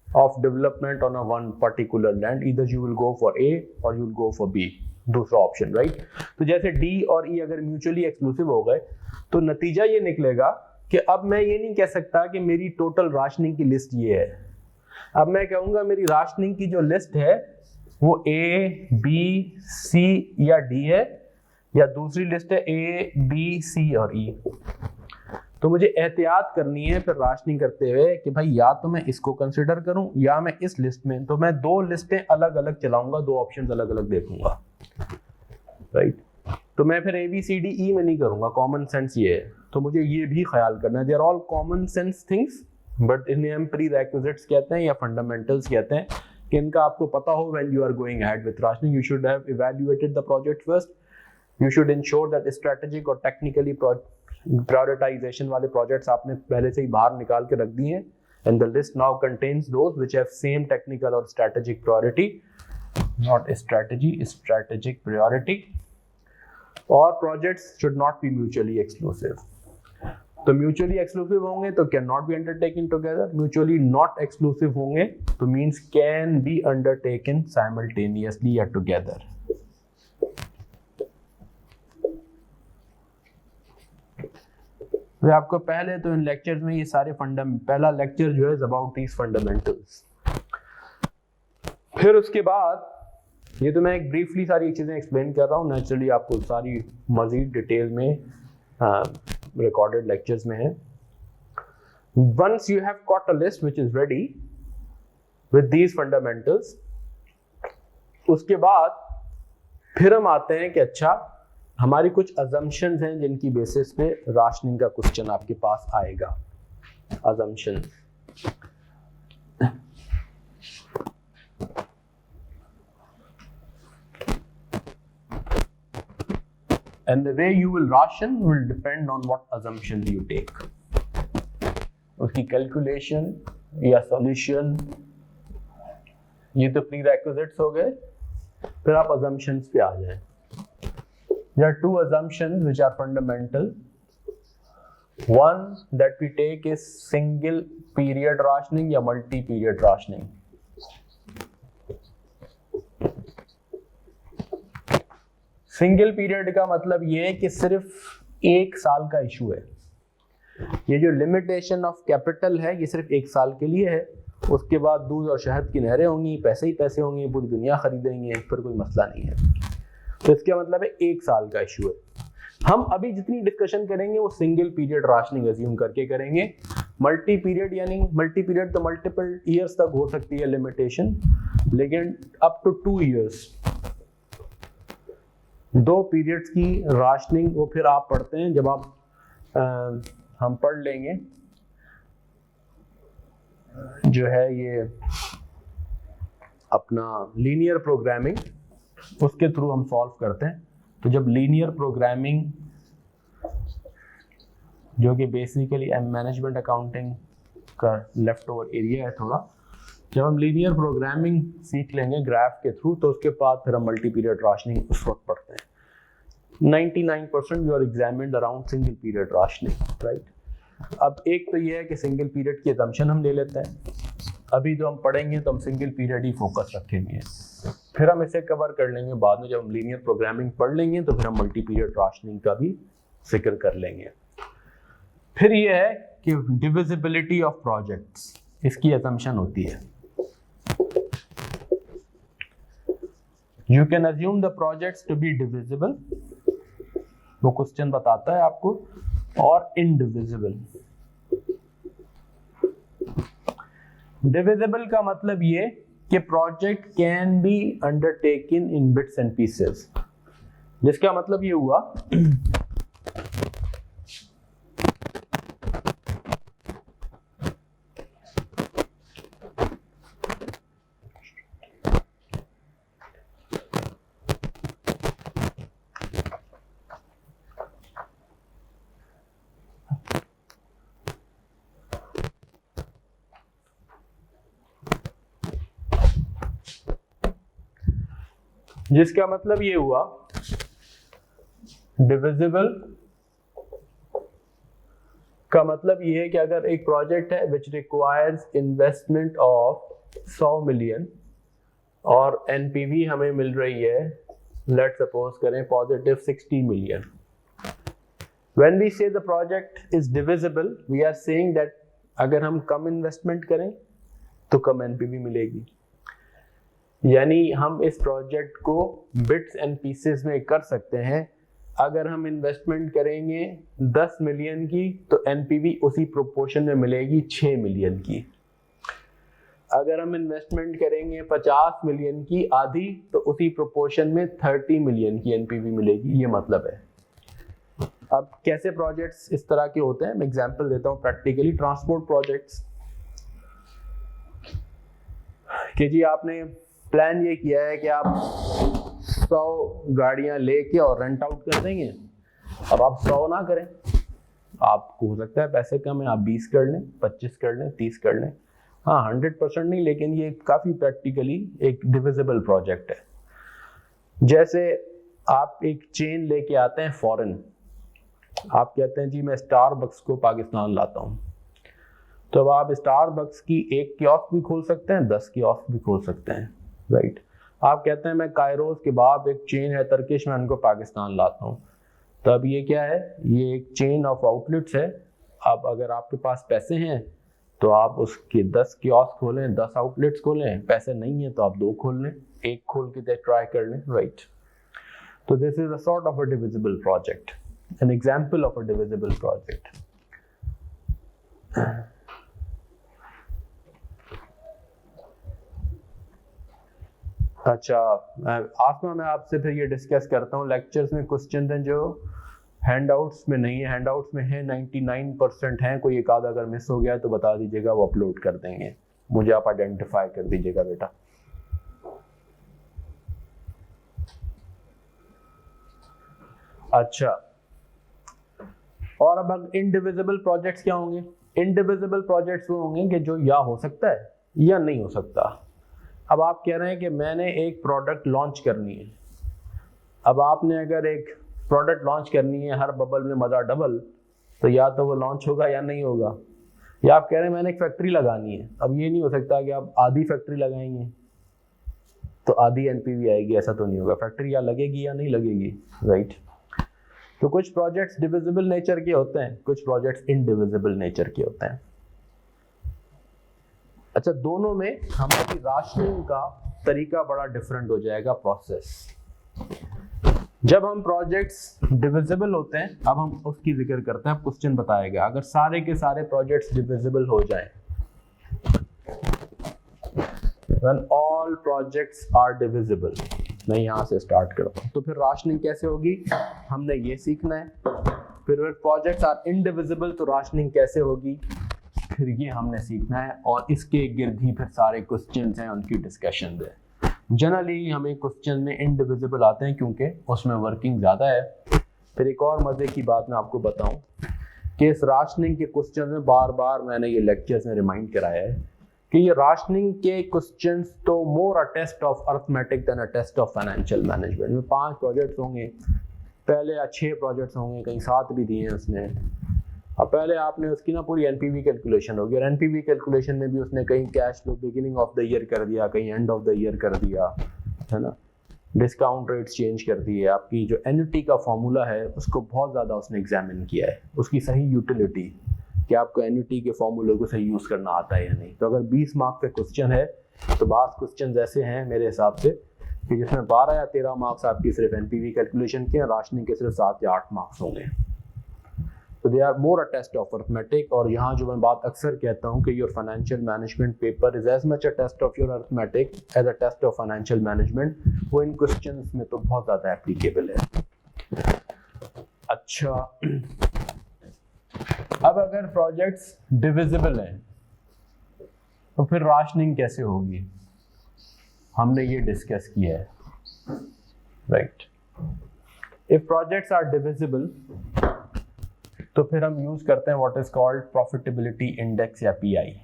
S1: of development on a one particular land, either you will go for A or you will go for B, दूसरा ऑप्शन, राइट। तो जैसे डी और ई अगर म्यूचुअली एक्सक्लूसिव हो गए तो नतीजा ये निकलेगा कि अब मैं ये नहीं कह सकता कि मेरी टोटल राशनिंग की लिस्ट ये है, अब मैं कहूंगा मेरी राशनिंग की जो लिस्ट है वो ए बी सी या डी है, या दूसरी लिस्ट है ए बी सी और ई। तो मुझे एहतियात करनी है फिर राशनिंग करते हुए कि भाई या तो मैं इसको कंसिडर करूं या मैं इस लिस्ट में, तो मैं दो लिस्टें अलग अलग चलाऊंगा, दो ऑप्शंस अलग अलग देखूंगा, राइट। तो मैं फिर ए बी सी डी ई में नहीं करूंगा, कॉमन सेंस ये है। तो मुझे ये भी ख्याल करना है, they are all common sense things, but इन्हें हम प्री रिक्विजिट्स कहते हैं या फंडामेंटल्स कहते हैं, कि इनका आपको पता हो when you are going ahead with rationing. You should have evaluated the project first. You should ensure that strategic और technically prioritization वाले projects आपने पहले से ही बाहर निकाल के रख दिए हैं, and the list now contains those which have same technical or strategic priority, not strategy, strategic priority. Or projects should not be mutually exclusive. तो म्यूचुअली एक्सक्लूसिव होंगे तो can not be undertaken together, mutually not exclusive होंगे तो means can be undertaken simultaneously या together. तो आपको पहले तो इन लेक्चर्स में ये सारे पहला लेक्चर जो है अबाउट दीज फंडामेंटल्स, फिर उसके बाद ये तो मैं एक ब्रीफली सारी चीज़ें एक्सप्लेन कर रहा हूँ, नेचुरली आपको सारी मज़ीद डिटेल में रिकॉर्डेड लेक्चर्स में है. Once you have got a list which is ready with these fundamentals, उसके बाद फिर हम आते हैं कि अच्छा हमारी कुछ assumptions हैं जिनकी बेसिस पे राशनिंग का क्वेश्चन आपके पास आएगा. Assumptions. And the way you will ration will depend on what assumptions you take. उसकी कैलकुलेशन या सॉल्यूशन, ये तो प्रीरेक्विजिट्स हो गए. फिर आप assumptions पे आ जाएं. There are two assumptions which are fundamental. One that we take is single period rationing या multi period rationing. Single period का मतलब ये है कि सिर्फ एक साल का इशू है. ये जो लिमिटेशन ऑफ कैपिटल है ये सिर्फ एक साल के लिए है. उसके बाद दूध और शहद की नहरें होंगी, पैसे ही पैसे होंगे, पूरी दुनिया खरीदेंगे, फिर कोई मसला नहीं है. तो इसका मतलब है एक साल का इशू है. हम अभी जितनी डिस्कशन करेंगे वो सिंगल पीरियड राशनिंग अज्यूम करके करेंगे. मल्टी पीरियड यानी मल्टी पीरियड तो मल्टीपल ईयर्स तक हो सकती है लिमिटेशन, लेकिन अप टू 2 ईयर्स, 2 पीरियड्स की राशनिंग वो फिर आप पढ़ते हैं जब आप हम पढ़ लेंगे जो है ये अपना लीनियर प्रोग्रामिंग, उसके थ्रू हम सॉल्व करते हैं. तो जब लीनियर प्रोग्रामिंग जो कि बेसिकली मैनेजमेंट अकाउंटिंग का लेफ्ट ओवर एरिया है थोड़ा, जब हम लीनियर प्रोग्रामिंग सीख लेंगे ग्राफ के थ्रू तो उसके बाद फिर हम मल्टी पीरियड राशनिंग उस वक्त पढ़ते हैं. 99% you are examined around single period rationing, right. अब एक तो ये है कि सिंगल पीरियड की असम्पशन हम ले लेते हैं. अभी जो हम पढ़ेंगे तो हम सिंगल पीरियड ही फोकस रखेंगे, फिर हम इसे कवर कर लेंगे बाद में. जब हम लीनियर प्रोग्रामिंग पढ़ लेंगे तो फिर हम मल्टी पीरियड राशनिंग का भी जिक्र कर लेंगे. फिर ये है कि डिविजिबिलिटी ऑफ प्रोजेक्ट्स, इसकी असम्पशन होती है. You can assume the projects to be divisible, वो क्वेश्चन बताता है आपको, और indivisible. Divisible का मतलब ये कि project can be undertaken in bits and pieces, जिसका मतलब ये हुआ जिसका मतलब ये हुआ डिविजिबल का मतलब ये है कि अगर एक प्रोजेक्ट है which requires investment of 100 million और एनपीवी हमें मिल रही है, लेट सपोज करें positive 60 million. When we say the project is divisible, we are saying that अगर हम कम इन्वेस्टमेंट करें तो कम एनपीवी मिलेगी. यानी हम इस प्रोजेक्ट को बिट्स एंड पीसेस में कर सकते हैं. अगर हम इन्वेस्टमेंट करेंगे 10 मिलियन की तो एनपीवी उसी प्रोपोर्शन में मिलेगी 6 मिलियन की. अगर हम इन्वेस्टमेंट करेंगे 50 मिलियन की आधी तो उसी प्रोपोर्शन में 30 मिलियन की एनपीवी मिलेगी. ये मतलब है. अब कैसे प्रोजेक्ट्स इस तरह के होते हैं, मैं एग्जांपल देता हूँ प्रैक्टिकली. ट्रांसपोर्ट प्रोजेक्ट्स कि जी आपने प्लान ये किया है कि आप 100 गाड़ियां लेके और रेंट आउट कर देंगे. अब आप 100 ना करें, आपको हो सकता है पैसे कम है, आप 20 कर लें, 25 कर लें, 30 कर लें. हाँ 100% नहीं, लेकिन ये काफ़ी प्रैक्टिकली एक डिविजिबल प्रोजेक्ट है. जैसे आप एक चेन लेके आते हैं फॉरेन, आप कहते हैं जी मैं स्टारबक्स को पाकिस्तान लाता हूँ. तो अब आप स्टारबक्स की एक कियोस्क भी खोल सकते हैं, 10 कियोस्क भी खोल सकते हैं, राइट. आप कहते हैं मैं कायरोस के बाद एक चेन है टर्किश, मैं उनको पाकिस्तान लाता हूँ. तो अब ये क्या है, ये एक चेन ऑफ आउटलेट्स है. अब अगर आपके पास पैसे हैं तो आप उसके 10 कियोस्क खोलें, 10 आउटलेट्स खोलें. पैसे नहीं है तो आप 2 खोल लें. एक खोल के ट्राई कर लें, राइट। तो this is a sort of a divisible project, an example of a divisible project. अच्छा, आसमा मैं आपसे फिर ये डिस्कस करता हूँ लेक्चर्स में क्वेश्चन हैं जो हैंडआउट्स में नहीं है, हैंडआउट्स में है 99% हैं, कोई एक आधा अगर मिस हो गया तो बता दीजिएगा, वो अपलोड कर देंगे, मुझे आप आइडेंटिफाई कर दीजिएगा बेटा। अच्छा, और अब इनडिविजिबल प्रोजेक्ट्स क्या होंगे? इनडिविजिबल प्रोजेक्ट्स वो होंगे कि जो या हो सकता है या नहीं हो सकता। अब आप कह रहे हैं कि मैंने एक प्रोडक्ट लॉन्च करनी है, अब आपने अगर एक प्रोडक्ट लॉन्च करनी है, हर बबल में मजा डबल, तो या तो वो लॉन्च होगा या नहीं होगा। या आप कह रहे हैं मैंने एक फैक्ट्री लगानी है, अब ये नहीं हो सकता कि आप आधी फैक्ट्री लगाएंगे तो आधी एनपीवी आएगी, ऐसा तो नहीं होगा, फैक्ट्री या लगेगी या नहीं लगेगी, राइट। तो कुछ प्रोजेक्ट्स डिविजिबल नेचर के होते हैं, कुछ प्रोजेक्ट्स इनडिविजिबल नेचर के होते हैं। अच्छा, दोनों में हमारी राशनिंग का तरीका बड़ा डिफरेंट हो जाएगा, प्रोसेस। जब हम प्रोजेक्ट्स डिविजिबल होते हैं, अब हम उसकी जिक्र करते हैं, क्वेश्चन बताएगा अगर सारे के सारे प्रोजेक्ट्स डिविजिबल हो जाएं, when all projects are divisible, मैं यहाँ से स्टार्ट करता हूँ, तो फिर राशनिंग कैसे होगी हमने ये सीखना है। फिर प्रोजेक्ट्स आर इनडिविजिबल, तो राशनिंग कैसे होगी फिर ये हमने सीखना है, और इसके गिर्द ही फिर सारे क्वेश्चंस हैं, उनकी डिस्कशन है। जनरली हमें क्वेश्चन में इनडिविजिबल आते हैं क्योंकि उसमें वर्किंग ज़्यादा है। फिर एक और मज़े की बात मैं आपको बताऊं कि इस राशनिंग के क्वेश्चन में बार बार मैंने ये लेक्चर्स में रिमाइंड कराया है कि ये राशनिंग के क्वेश्चंस तो more a test of arithmetic than a test of financial management. में 5 प्रोजेक्ट्स होंगे, पहले या 6 प्रोजेक्ट्स होंगे, कहीं 7 भी दिए हैं उसने। अब पहले आपने उसकी ना पूरी एनपीवी कैलकुलेशन होगी, और एनपीवी कैलकुलेशन में भी उसने कहीं cash flow beginning of the year कर दिया, कहीं एंड ऑफ द ईयर कर दिया, है ना, डिस्काउंट रेट्स चेंज कर दिए। आपकी जो एन्युटी का फॉर्मूला है उसको बहुत ज़्यादा उसने एग्जामिन किया है, उसकी सही यूटिलिटी कि आपको एन्युटी के फॉर्मूले को सही यूज़ करना आता है या नहीं। तो अगर 20 मार्क्स पे क्वेश्चन है तो बात क्वेश्चन ऐसे हैं मेरे हिसाब से कि जिसमें 12 या 13 मार्क्स आपकी सिर्फ एनपीवी कैलकुलेशन के, राशनिंग के सिर्फ 7 या 8 मार्क्स होंगे। तो they are more a test of arithmetic. और यहाँ जो मैं बात अक्सर कहता हूँ कि your financial management paper is as much a test of your arithmetic as a test of financial management, वो इन क्वेश्चंस में तो बहुत ज़्यादा एप्लीकेबल है। अच्छा, अब अगर प्रोजेक्ट्स डिविजिबल हैं तो फिर राशनिंग कैसे होगी, हमने ये डिस्कस किया है, right. If projects are divisible तो फिर हम यूज करते हैं what is called profitability index या पीआई।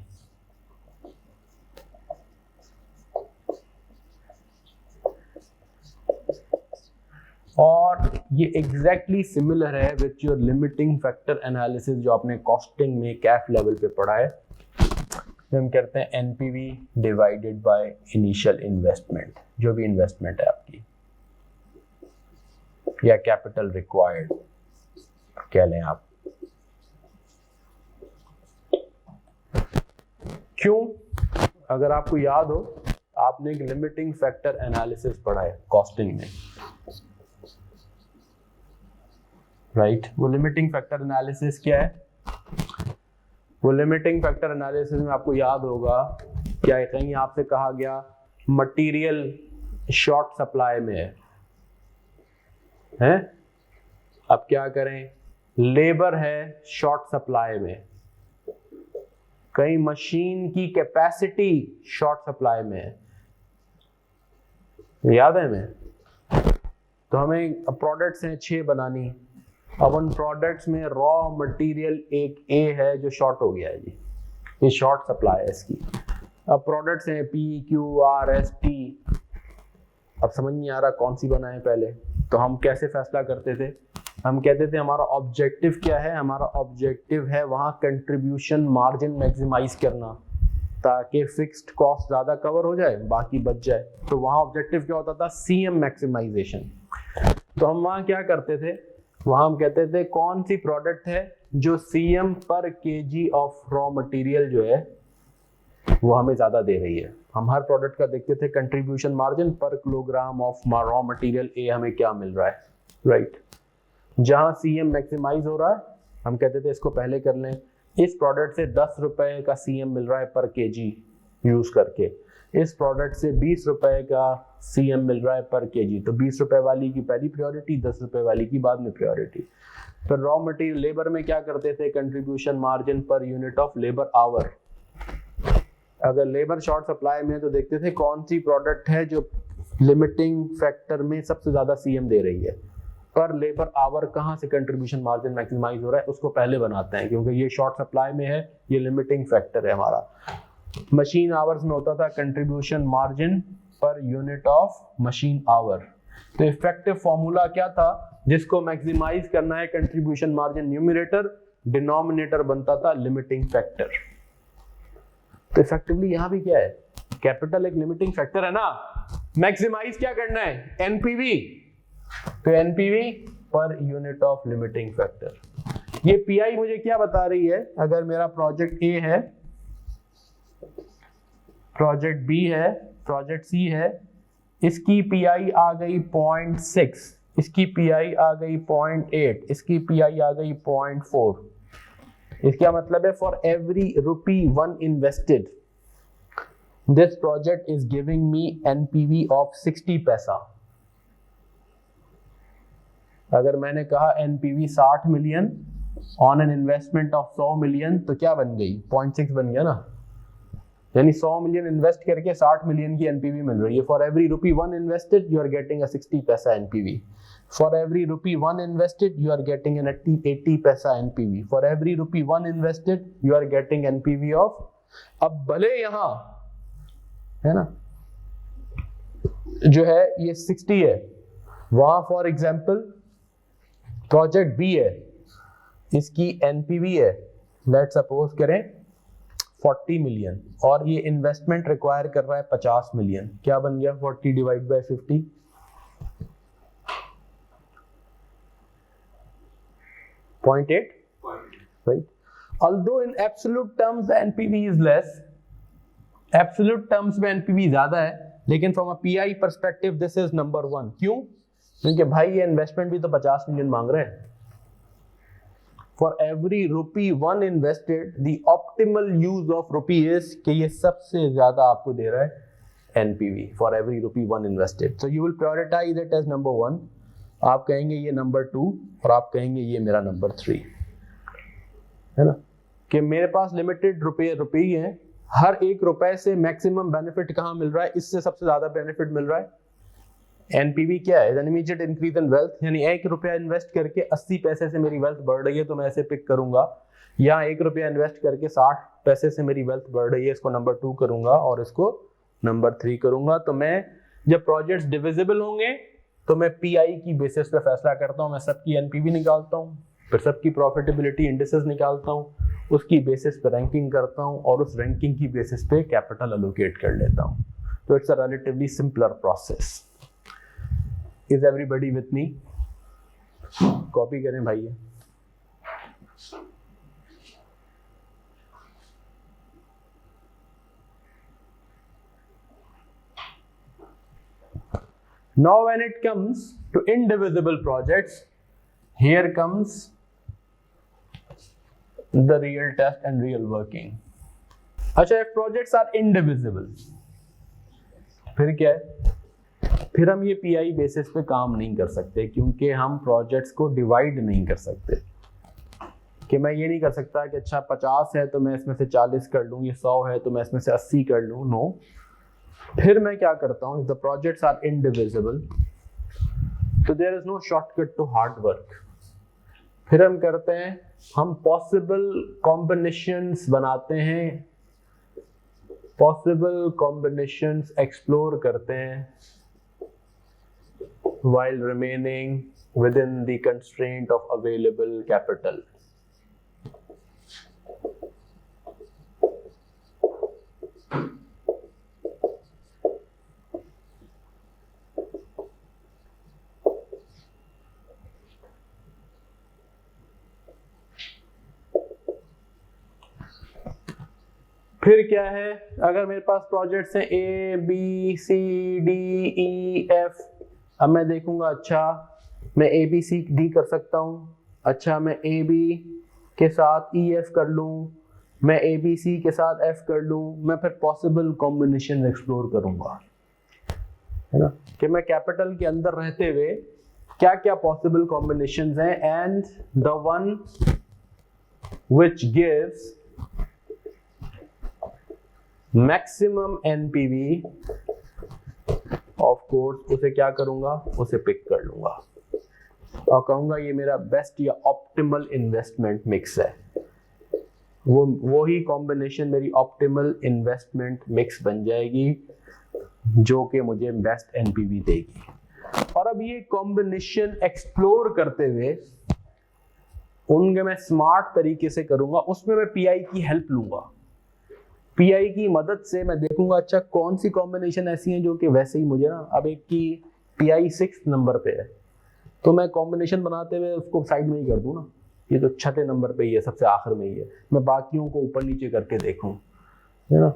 S1: और ये एग्जैक्टली सिमिलर है with your limiting factor analysis जो आपने कॉस्टिंग में कैफ लेवल पे पढ़ा है। हम करते हैं NPV divided by initial investment, जो भी इन्वेस्टमेंट है आपकी, या कैपिटल रिक्वायर्ड कह लें आप। क्यों? अगर आपको याद हो, आपने एक लिमिटिंग फैक्टर एनालिसिस पढ़ा है कॉस्टिंग में, राइट। वो लिमिटिंग फैक्टर एनालिसिस क्या है? वो लिमिटिंग फैक्टर एनालिसिस में आपको याद होगा क्या कहीं आपसे कहा गया मटेरियल शॉर्ट सप्लाई में है? अब क्या करें, लेबर है शॉर्ट सप्लाई में, कहीं मशीन की कैपेसिटी शॉर्ट सप्लाई में है, याद है हमें? तो हमें प्रोडक्ट्स हैं 6 बनानी, अब उन प्रोडक्ट्स में रॉ मटेरियल एक ए है जो शॉर्ट हो गया है जी, ये शॉर्ट सप्लाई है इसकी। अब प्रोडक्ट्स हैं P Q R S T, अब समझ नहीं आ रहा कौन सी बनाए पहले। तो हम कैसे फैसला करते थे? हम कहते थे हमारा ऑब्जेक्टिव क्या है? हमारा ऑब्जेक्टिव है वहाँ कंट्रीब्यूशन मार्जिन मैक्सिमाइज करना ताकि फिक्स्ड कॉस्ट ज़्यादा कवर हो जाए, बाकी बच जाए। तो वहाँ ऑब्जेक्टिव क्या होता था? CM maximisation. तो हम वहाँ क्या करते थे? वहाँ हम कहते थे कौन सी प्रोडक्ट है जो सीएम पर केजी ऑफ रॉ मटेरियल जो है वो हमें ज़्यादा दे रही है। हम हर प्रोडक्ट का देखते थे कंट्रीब्यूशन मार्जिन पर kilogram of raw material A हमें क्या मिल रहा है, राइट। जहाँ CM मैक्सिमाइज हो रहा है हम कहते थे इसको पहले कर लें, इस प्रोडक्ट से 10 रुपए का CM मिल रहा है पर केजी यूज करके, इस प्रोडक्ट से 20 रुपए का CM मिल रहा है पर केजी, तो 20 रुपए वाली की पहली प्रायोरिटी, 10 रुपए वाली की बाद में प्रायोरिटी। फिर रॉ मटेरियल लेबर में क्या करते थे, contribution margin per unit of labour our. अगर लेबर शॉर्ट सप्लाई में तो देखते थे कौन सी प्रोडक्ट है जो लिमिटिंग फैक्टर में सबसे ज्यादा CM दे रही है, पर लेबर आवर कहाँ से कंट्रीब्यूशन मार्जिन मैक्सिमाइज हो रहा है उसको पहले बनाते हैं, क्योंकि ये शॉर्ट सप्लाई में है, ये लिमिटिंग फैक्टर है हमारा। मशीन आवर्स में होता था contribution margin per unit of machine our. तो इफेक्टिव फॉर्मूला क्या था, जिसको मैक्सिमाइज करना है कंट्रीब्यूशन मार्जिन न्यूमरेटर, डिनोमिनेटर बनता था लिमिटिंग फैक्टर। तो इफेक्टिवली यहां भी क्या है, कैपिटल एक लिमिटिंग फैक्टर है ना, मैक्सिमाइज क्या करना है, एनपीवी, तो NPV per unit of limiting factor. ये पीआई मुझे क्या बता रही है, अगर मेरा प्रोजेक्ट ए है, प्रोजेक्ट बी है, प्रोजेक्ट सी है, इसकी पीआई आ गई 0.6, इसकी पीआई आ गई 0.8, इसकी पीआई आ गई 0.4। इसका मतलब है for every ₹1 invested this project is giving me NPV of 60 पैसा। अगर मैंने कहा NPV 60 million on an investment of 100 million, तो क्या बन गई, 0.6 बन गया ना, यानी 100 मिलियन इन्वेस्ट करके 60 मिलियन की एनपीवी मिल रही है। For every ₹1 invested you are getting a 60 paisa NPV, for every ₹1 invested you are getting an 80 paisa NPV, for every ₹1 invested you are getting NPV of, अब भले यहां है ना जो है ये 60 है, वहां फॉर एग्जांपल प्रोजेक्ट बी है, इसकी एनपीवी है लेट सपोज करें 40 मिलियन, और ये इन्वेस्टमेंट रिक्वायर कर रहा है 50 मिलियन, क्या बन गया 40 divide by 50, 0.8, right? Although in absolute terms the NPV is less, absolute terms में NPV ज्यादा है, लेकिन from a PI perspective this is number 1। क्यों? क्योंकि भाई ये इन्वेस्टमेंट भी तो 50 मिलियन मांग रहे हैं। For every ₹1 invested, the optimal use of rupee is कि ये सबसे ज्यादा आपको दे रहा है NPV for every ₹1 invested. So you will prioritize it as number 1, आप कहेंगे ये नंबर 2 और आप कहेंगे ये मेरा नंबर 3, है ना, कि मेरे पास लिमिटेड रुपए ही हैं, हर ₹1 से मैक्सिमम बेनिफिट कहाँ मिल रहा है, इससे सबसे ज्यादा बेनिफिट मिल रहा है। एनपीवी क्या है, इमीडिएट इंक्रीज इन वेल्थ, यानी ₹1 इन्वेस्ट करके 80 पैसे से मेरी वेल्थ बढ़ रही है तो मैं ऐसे पिक करूंगा, या ₹1 इन्वेस्ट करके 60 पैसे से मेरी वेल्थ बढ़ रही है, इसको नंबर 2 करूंगा और इसको नंबर 3 करूंगा। तो मैं जब प्रोजेक्ट्स डिविजिबल होंगे तो मैं पीआई की बेसिस पे फैसला करता हूं, मैं सबकी एनपीवी निकालता हूं, फिर सबकी प्रॉफिटेबिलिटी इंडिसेस निकालता हूं, उसकी बेसिस पे रैंकिंग करता हूं और उस रैंकिंग की बेसिस पे कैपिटल एलोकेट कर लेता हूं। तो it's a relatively simpler process. Is everybody with me? Copy करें भाई। Now when it comes to indivisible projects, here comes the real test and real working. अच्छा, if projects are indivisible, फिर क्या है, फिर हम ये पीआई बेसिस पे काम नहीं कर सकते, क्योंकि हम प्रोजेक्ट्स को डिवाइड नहीं कर सकते। कि मैं ये नहीं कर सकता कि अच्छा 50 है तो मैं इसमें से 40 कर लूँ, ये 100 है तो मैं इसमें से 80 कर लूँ, नो। फिर मैं क्या करता हूँ, द प्रोजेक्ट्स आर इनडिविजिबल, तो there is no shortcut to hard work. फिर हम करते हैं, हम पॉसिबल कॉम्बिनेशंस बनाते हैं, पॉसिबल कॉम्बिनेशंस एक्सप्लोर करते हैं while remaining within the constraint of available capital. फिर क्या है, अगर मेरे पास प्रोजेक्ट्स हैं A B C D E F, अब मैं देखूंगा अच्छा मैं A B C D कर सकता हूँ, अच्छा मैं A B के साथ E F कर लूँ, मैं A B C के साथ F कर लूँ, मैं फिर पॉसिबल कॉम्बिनेशन एक्सप्लोर करूंगा, है ना, कि मैं कैपिटल के अंदर रहते हुए क्या क्या पॉसिबल कॉम्बिनेशंस हैं, and the one which gives maximum NPV of course उसे क्या करूंगा, उसे पिक कर लूंगा और कहूंगा ये मेरा बेस्ट या ऑप्टिमल इन्वेस्टमेंट मिक्स है, वो ही कॉम्बिनेशन मेरी ऑप्टिमल इन्वेस्टमेंट मिक्स बन जाएगी जो कि मुझे बेस्ट एनपीवी देगी। और अब ये कॉम्बिनेशन एक्सप्लोर करते हुए उनके मैं स्मार्ट तरीके से करूंगा, उसमें मैं पीआई की हेल्प लूंगा, पीआई की मदद से मैं देखूंगा अच्छा कौन सी कॉम्बिनेशन ऐसी हैं जो कि वैसे ही मुझे ना, अब एक की पीआई 6 नंबर पे है तो मैं कॉम्बिनेशन बनाते हुए उसको साइड में ही कर दूं ना, ये तो छठे नंबर पे ही है, सबसे आखिर में ही है, मैं बाकियों को ऊपर नीचे करके देखूं, है ना।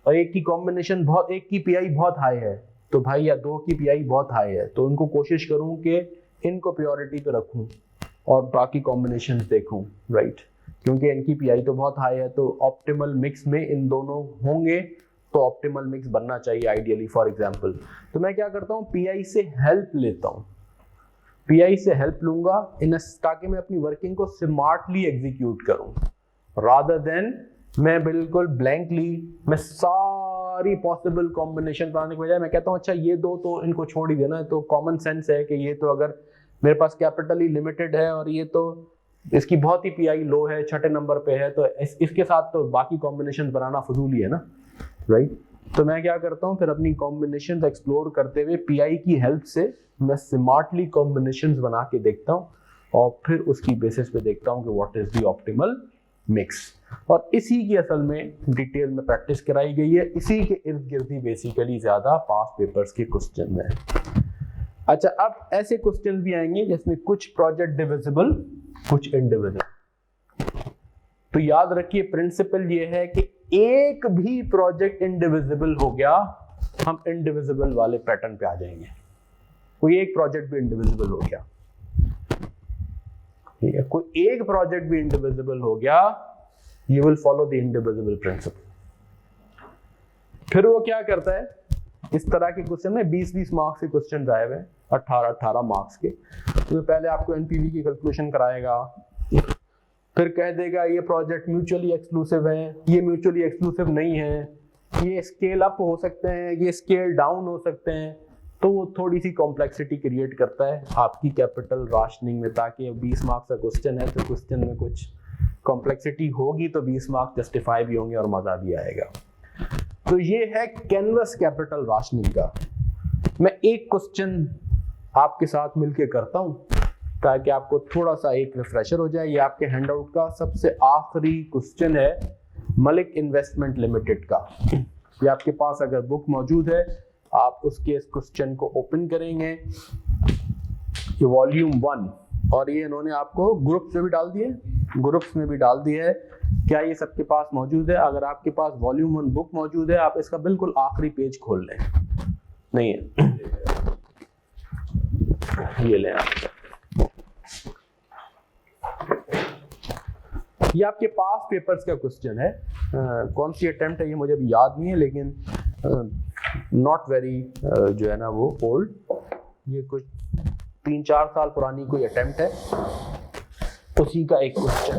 S1: और एक की कॉम्बिनेशन बहुत, एक की पीआई बहुत हाई है तो भाई, या दो की पीआई बहुत हाई है तो उनको कोशिश करूं कि इनको प्रायोरिटी पे रखूं और बाकी कॉम्बिनेशन देखूं, राइट, क्योंकि इनकी पीआई तो बहुत हाई है तो ऑप्टिमल मिक्स में इन दोनों होंगे तो ऑप्टिमल मिक्स बनना चाहिए आइडियली, फॉर एग्जांपल। तो मैं क्या करता हूँ, पीआई से हेल्प लेता हूँ, पीआई से हेल्प लूंगा ताकि मैं अपनी वर्किंग को स्मार्टली एग्जीक्यूट करूं, रादर देन मैं बिल्कुल ब्लैंकली मैं सारी पॉसिबल कॉम्बिनेशन बनाने के बजाय मैं कहता हूँ अच्छा ये दो तो इनको छोड़ ही देना, तो कॉमन सेंस है कि ये तो अगर मेरे पास कैपिटल ही लिमिटेड है और ये तो इसकी बहुत ही पीआई लो है, छठे नंबर पे है, तो इसके साथ तो बाकी कॉम्बिनेशन बनाना फजूल ही है ना, राइट। तो मैं क्या करता हूँ फिर अपनी कॉम्बिनेशन एक्सप्लोर करते हुए पीआई की हेल्प से मैं स्मार्टली कॉम्बिनेशंस बना के देखता हूँ और फिर उसकी बेसिस पे देखता हूँ कि what is the optimal mix. और इसी की असल में डिटेल में प्रैक्टिस कराई गई है, इसी के इर्द गिर्द ही बेसिकली ज्यादा पास पेपर्स के क्वेश्चन है। अच्छा, अब ऐसे क्वेश्चन भी आएंगे जिसमें कुछ प्रोजेक्ट डिविजिबल कुछ इंडिविजिबल, तो याद रखिए प्रिंसिपल ये है कि एक भी प्रोजेक्ट इंडिविजिबल हो गया हम इंडिविजिबल वाले पैटर्न पे आ जाएंगे, कोई एक प्रोजेक्ट भी इंडिविजिबल हो गया, ठीक है, कोई एक प्रोजेक्ट भी इंडिविजिबल हो गया, you will follow the indivisible principle. फिर वो क्या करता है, इस तरह के क्वेश्चन में 20-20 मार्क्स के क्वेश्चन आए हुए, 18-18 मार्क्स के, तो पहले आपको एनपीवी की कैलकुलेशन कराएगा, फिर कह देगा ये प्रोजेक्ट म्यूचुअली एक्सक्लूसिव है, ये म्यूचुअली एक्सक्लूसिव नहीं है, ये स्केल अप हो सकते हैं, ये स्केल डाउन हो सकते हैं, तो वो थोड़ी सी कॉम्प्लेक्सिटी क्रिएट करता है आपकी कैपिटल राशनिंग में, ताकि 20 मार्क्स का क्वेश्चन है तो क्वेश्चन में कुछ कॉम्प्लेक्सिटी होगी तो 20 मार्क्स जस्टिफाई भी होंगे और मजा भी आएगा। तो ये है कैनवस कैपिटल राशनिंग का। मैं एक क्वेश्चन आपके साथ मिलके करता हूं ताकि आपको थोड़ा सा एक रिफ्रेशर हो जाए। ये आपके हैंडआउट का सबसे आखिरी क्वेश्चन है मलिक इन्वेस्टमेंट लिमिटेड का। ये आपके पास अगर बुक मौजूद है आप उसके इस क्वेश्चन को ओपन करेंगे, ये वॉल्यूम 1, और ये इन्होंने आपको ग्रुप्स में भी डाल दिए, ग्रुप्स में भी डाल दिया है। क्या ये सबके पास मौजूद है? अगर आपके पास वॉल्यूम 1 बुक मौजूद है आप इसका बिल्कुल आखिरी पेज खोल लें। नहीं है, ये लें आप। ये आपके पास पेपर्स का क्वेश्चन है, कौन सी अटेम्प्ट है ये मुझे भी याद नहीं है, लेकिन नॉट वेरी जो है ना वो ओल्ड, ये कुछ 3-4 साल पुरानी कोई अटेम्प्ट है, उसी का एक क्वेश्चन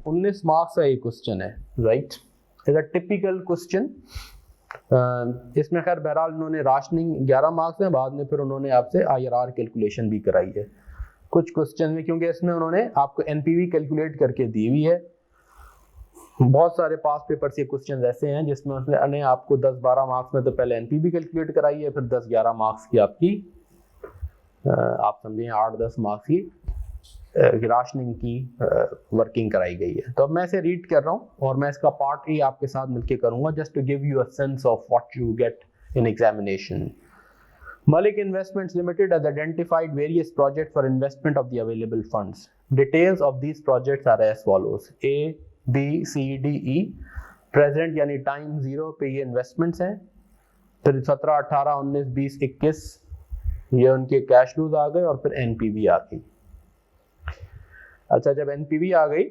S1: 19 मार्क्स का एक क्वेश्चन है, right. Is a typical question. इसमें खैर बहरहाल उन्होंने राशनिंग 11 मार्क्स में, बाद में फिर उन्होंने आपसे आईआरआर कैलकुलेशन भी कराई है कुछ क्वेश्चन में, क्योंकि इसमें उन्होंने आपको एनपीवी कैलकुलेट करके दी हुई है। बहुत सारे पास पेपर से क्वेश्चन ऐसे हैं जिसमें उसने आपको 10-12 मार्क्स में तो पहले एनपीवी कैलकुलेट कराई है, फिर 10-11 मार्क्स की आपकी आप समझें 8-10 मार्क्स की राशनिंग की वर्किंग कराई गई है। तो अब मैं इसे रीड कर रहा हूँ और मैं इसका पार्ट ए आपके साथ मिलकर करूंगा, just to give you a sense of what you get in examination. Malik Investments Limited has identified various projects for investment of the available funds. Details of these projects are as follows: A. B C D E, present यानी time 0 पे ये investments हैं, फिर 17, 18, 19, 20, 21 ये उनके cash flows आ गए और फिर एनपीवी आ गई। अच्छा, जब एनपीवी आ गई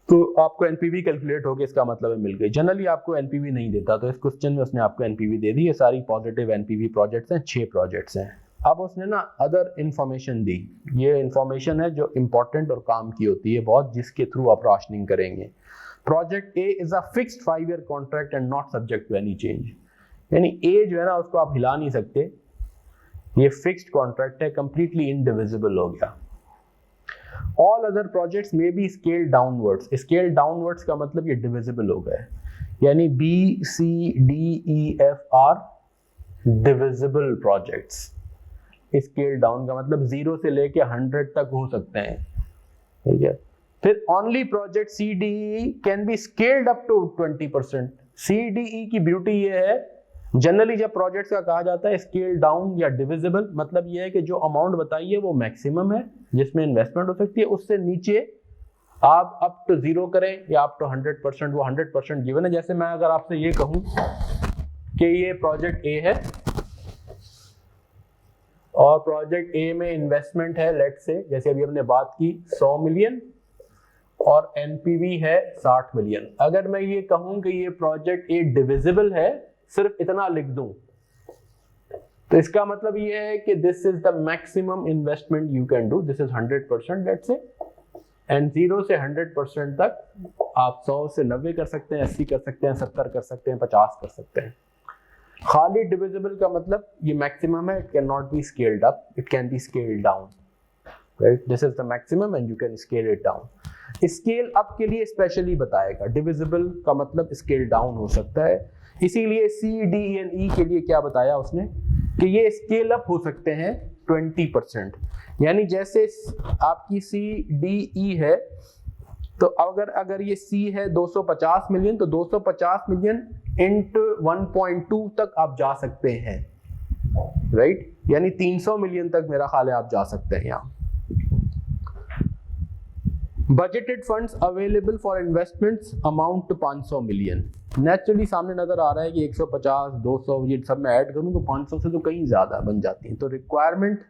S1: तो आपको एनपीवी कैलकुलेट हो गई, इसका मतलब है मिल गई। जनरली आपको एनपीवी नहीं देता, तो इस क्वेश्चन में उसने आपको एनपीवी दे दी। ये सारी पॉजिटिव एनपीवी प्रोजेक्ट्स हैं, 6 प्रोजेक्ट्स हैं। अब उसने ना अदर इंफॉर्मेशन दी, ये इंफॉर्मेशन है जो इंपॉर्टेंट और काम की होती है बहुत, जिसके थ्रू आप राशनिंग करेंगे। Project A is a fixed 5-year contract and not subject to any change, यानी ए जो है ना उसको आप हिला नहीं सकते, ये फिक्स्ड कॉन्ट्रैक्ट है, कंप्लीटली इनडिविजिबल हो गया। All other projects may be scaled downwards. Scaled downwards का मतलब ये divisible हो गए, यानी B, C, D, E, F are divisible projects. Scaled down का मतलब 0 से लेके 100 तक हो सकते हैं, ठीक है। फिर only project C, D, E can be scaled up to 20%. C, D, E की ब्यूटी ये है, जनरली जब प्रोजेक्ट्स का कहा जाता है स्केल डाउन या डिविजिबल, मतलब ये है कि जो अमाउंट बताइए वो मैक्सिमम है जिसमें इन्वेस्टमेंट हो सकती है, उससे नीचे आप अप टू 0 करें या अप टू 100%, वो 100% गिवन है। जैसे मैं अगर आपसे ये कहूं कि ये प्रोजेक्ट ए है और प्रोजेक्ट ए में इन्वेस्टमेंट है लेट्स से, जैसे अभी हमने बात की 100 मिलियन और एनपीवी है 60 मिलियन। अगर मैं ये कहूं कि ये प्रोजेक्ट ए डिविजिबल है, सिर्फ इतना लिख दूं, तो इसका मतलब ये है कि this is the maximum investment you can do, this is 100% let's say, and 0 से 100% तक आप 100 से 90 कर सकते हैं, 80 कर सकते हैं, 70 कर सकते हैं, 50 कर सकते हैं। खाली डिविजिबल का मतलब ये मैक्सिमम है, it can not be scaled up, it can be scaled down, right, this is the maximum and you can scale it down. Scale up के लिए स्पेशली बताएगा, डिविजिबल का मतलब स्केल डाउन हो सकता है, इसीलिए सी डी एंड ई के लिए क्या बताया उसने कि ये स्केल अप हो सकते हैं 20%, यानी जैसे आपकी सी डी ई है, तो अगर ये सी है 250 मिलियन, तो 250 मिलियन इंटू 1.2 तक आप जा सकते हैं, राइट, यानी 300 मिलियन तक मेरा ख्याल है आप जा सकते हैं यहाँ। Budgeted funds available for investments amount to 500 million. Naturally सामने नजर आ रहा है कि 150, 200 ये सब में ऐड करूं तो 500 से तो कहीं ज्यादा बन जाती है, तो रिक्वायरमेंट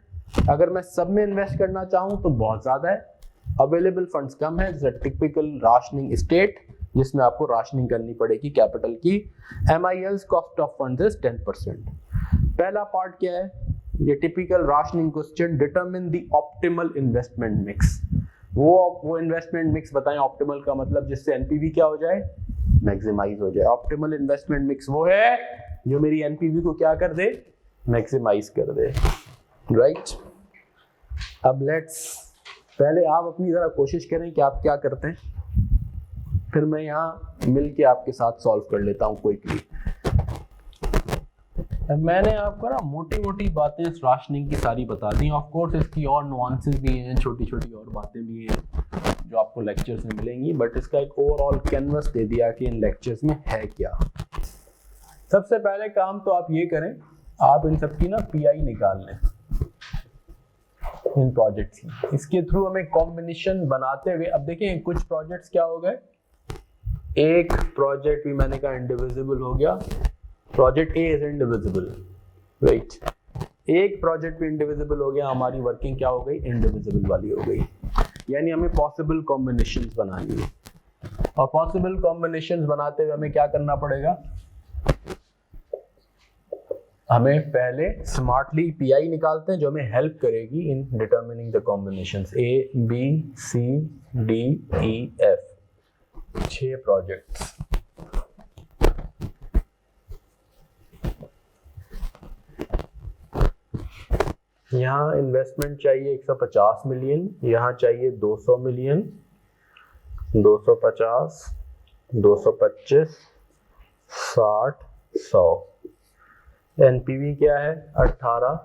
S1: अगर मैं सब में इन्वेस्ट करना चाहूं तो बहुत ज्यादा है, अवेलेबल फंड्स कम है, टिपिकल राशनिंग स्टेट जिसमें आपको राशनिंग करनी पड़ेगी कैपिटल की। MIL's cost of funds is 10%। पहला पार्ट क्या है, ये typical rationing question, determine the optimal investment mix, वो इन्वेस्टमेंट मिक्स बताएं, ऑप्टिमल का मतलब जिससे एनपीवी क्या हो जाए, मैक्सिमाइज हो जाए। ऑप्टिमल इन्वेस्टमेंट मिक्स वो है जो मेरी एनपीवी को क्या कर दे, मैक्सिमाइज कर दे, राइट। अब लेट्स पहले आप अपनी जरा कोशिश करें कि आप क्या करते हैं, फिर मैं यहाँ मिल के आपके साथ सॉल्व कर लेता हूँ क्विकली। मैंने आपको ना मोटी मोटी बातें राशनिंग की सारी बता दी, ऑफ कोर्स इसकी और नुआंसेस भी हैं, छोटी छोटी और बातें भी हैं जो आपको लेक्चर्स में मिलेंगी, बट इसका एक ओवरऑल कैनवस दे दिया कि इन लेक्चर्स में है क्या। सबसे पहले काम तो आप ये करें, आप इन सब की ना पीआई निकाल लें इन प्रोजेक्ट्स की, इसके थ्रू हमें कॉम्बिनेशन बनाते हुए, अब देखें कुछ प्रोजेक्ट्स क्या हो गए, एक प्रोजेक्ट भी मैंने कहा इंडिविजिबल हो गया, project A is indivisible, right, एक प्रोजेक्ट भी इंडिविजिबल हो गया, हमारी वर्किंग क्या हो गई, इंडिविजिबल वाली हो गई, यानी हमें पॉसिबल कॉम्बिनेशंस बनानी है, और पॉसिबल कॉम्बिनेशंस बनाते हुए हमें क्या करना पड़ेगा, हमें पहले स्मार्टली पीआई निकालते हैं जो हमें हेल्प करेगी in determining the combinations. A B C D E F, 6 projects, यहाँ इन्वेस्टमेंट चाहिए 150 मिलियन, यहाँ चाहिए 200 मिलियन, 250, 225, 60, 100। एनपीवी क्या है 18,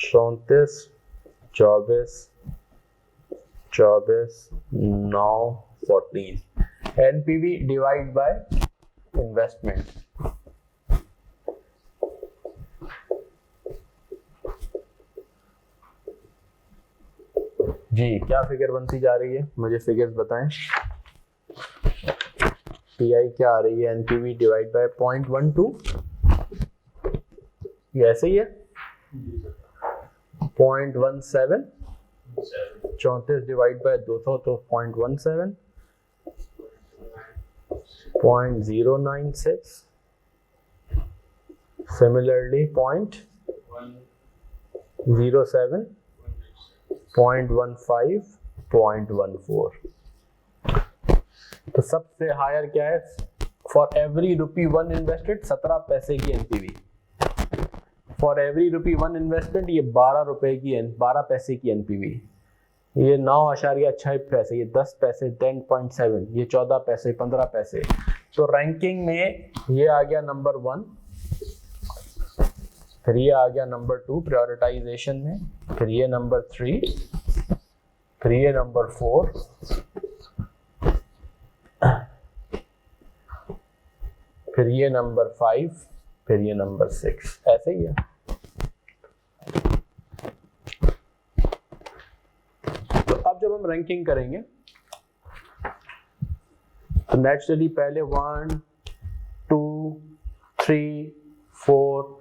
S1: 34, 24, 9, 14। एनपीवी डिवाइड बाय इन्वेस्टमेंट, जी क्या फिगर बनती जा रही है, मुझे फिगर्स बताएं। पीआई क्या आ रही है, एनपीवी डिवाइड बाय 0.12, ये ऐसे ही है 0.17, 34 डिवाइड बाय 200 तो 0.17, 0.096, सिमिलरली 0.07, 0.15, 0.14। तो सबसे हायर क्या है, for every rupee one invested 17 पैसे की NPV, for every rupee one investment ये 12 पैसे की एनपीवी, ये 9.6 पैसे, ये 10 पैसे 10.7, ये 14 पैसे 15 पैसे। तो रैंकिंग में ये आ गया नंबर 1, फिर ये आ गया नंबर 2 प्रायोरिटाइजेशन में, फिर ये नंबर 3, फिर ये नंबर 4, फिर ये नंबर 5, फिर ये नंबर 6, ऐसे ही है। तो अब जब हम रैंकिंग करेंगे तो नेचुरली पहले 1, 2, 3, 4,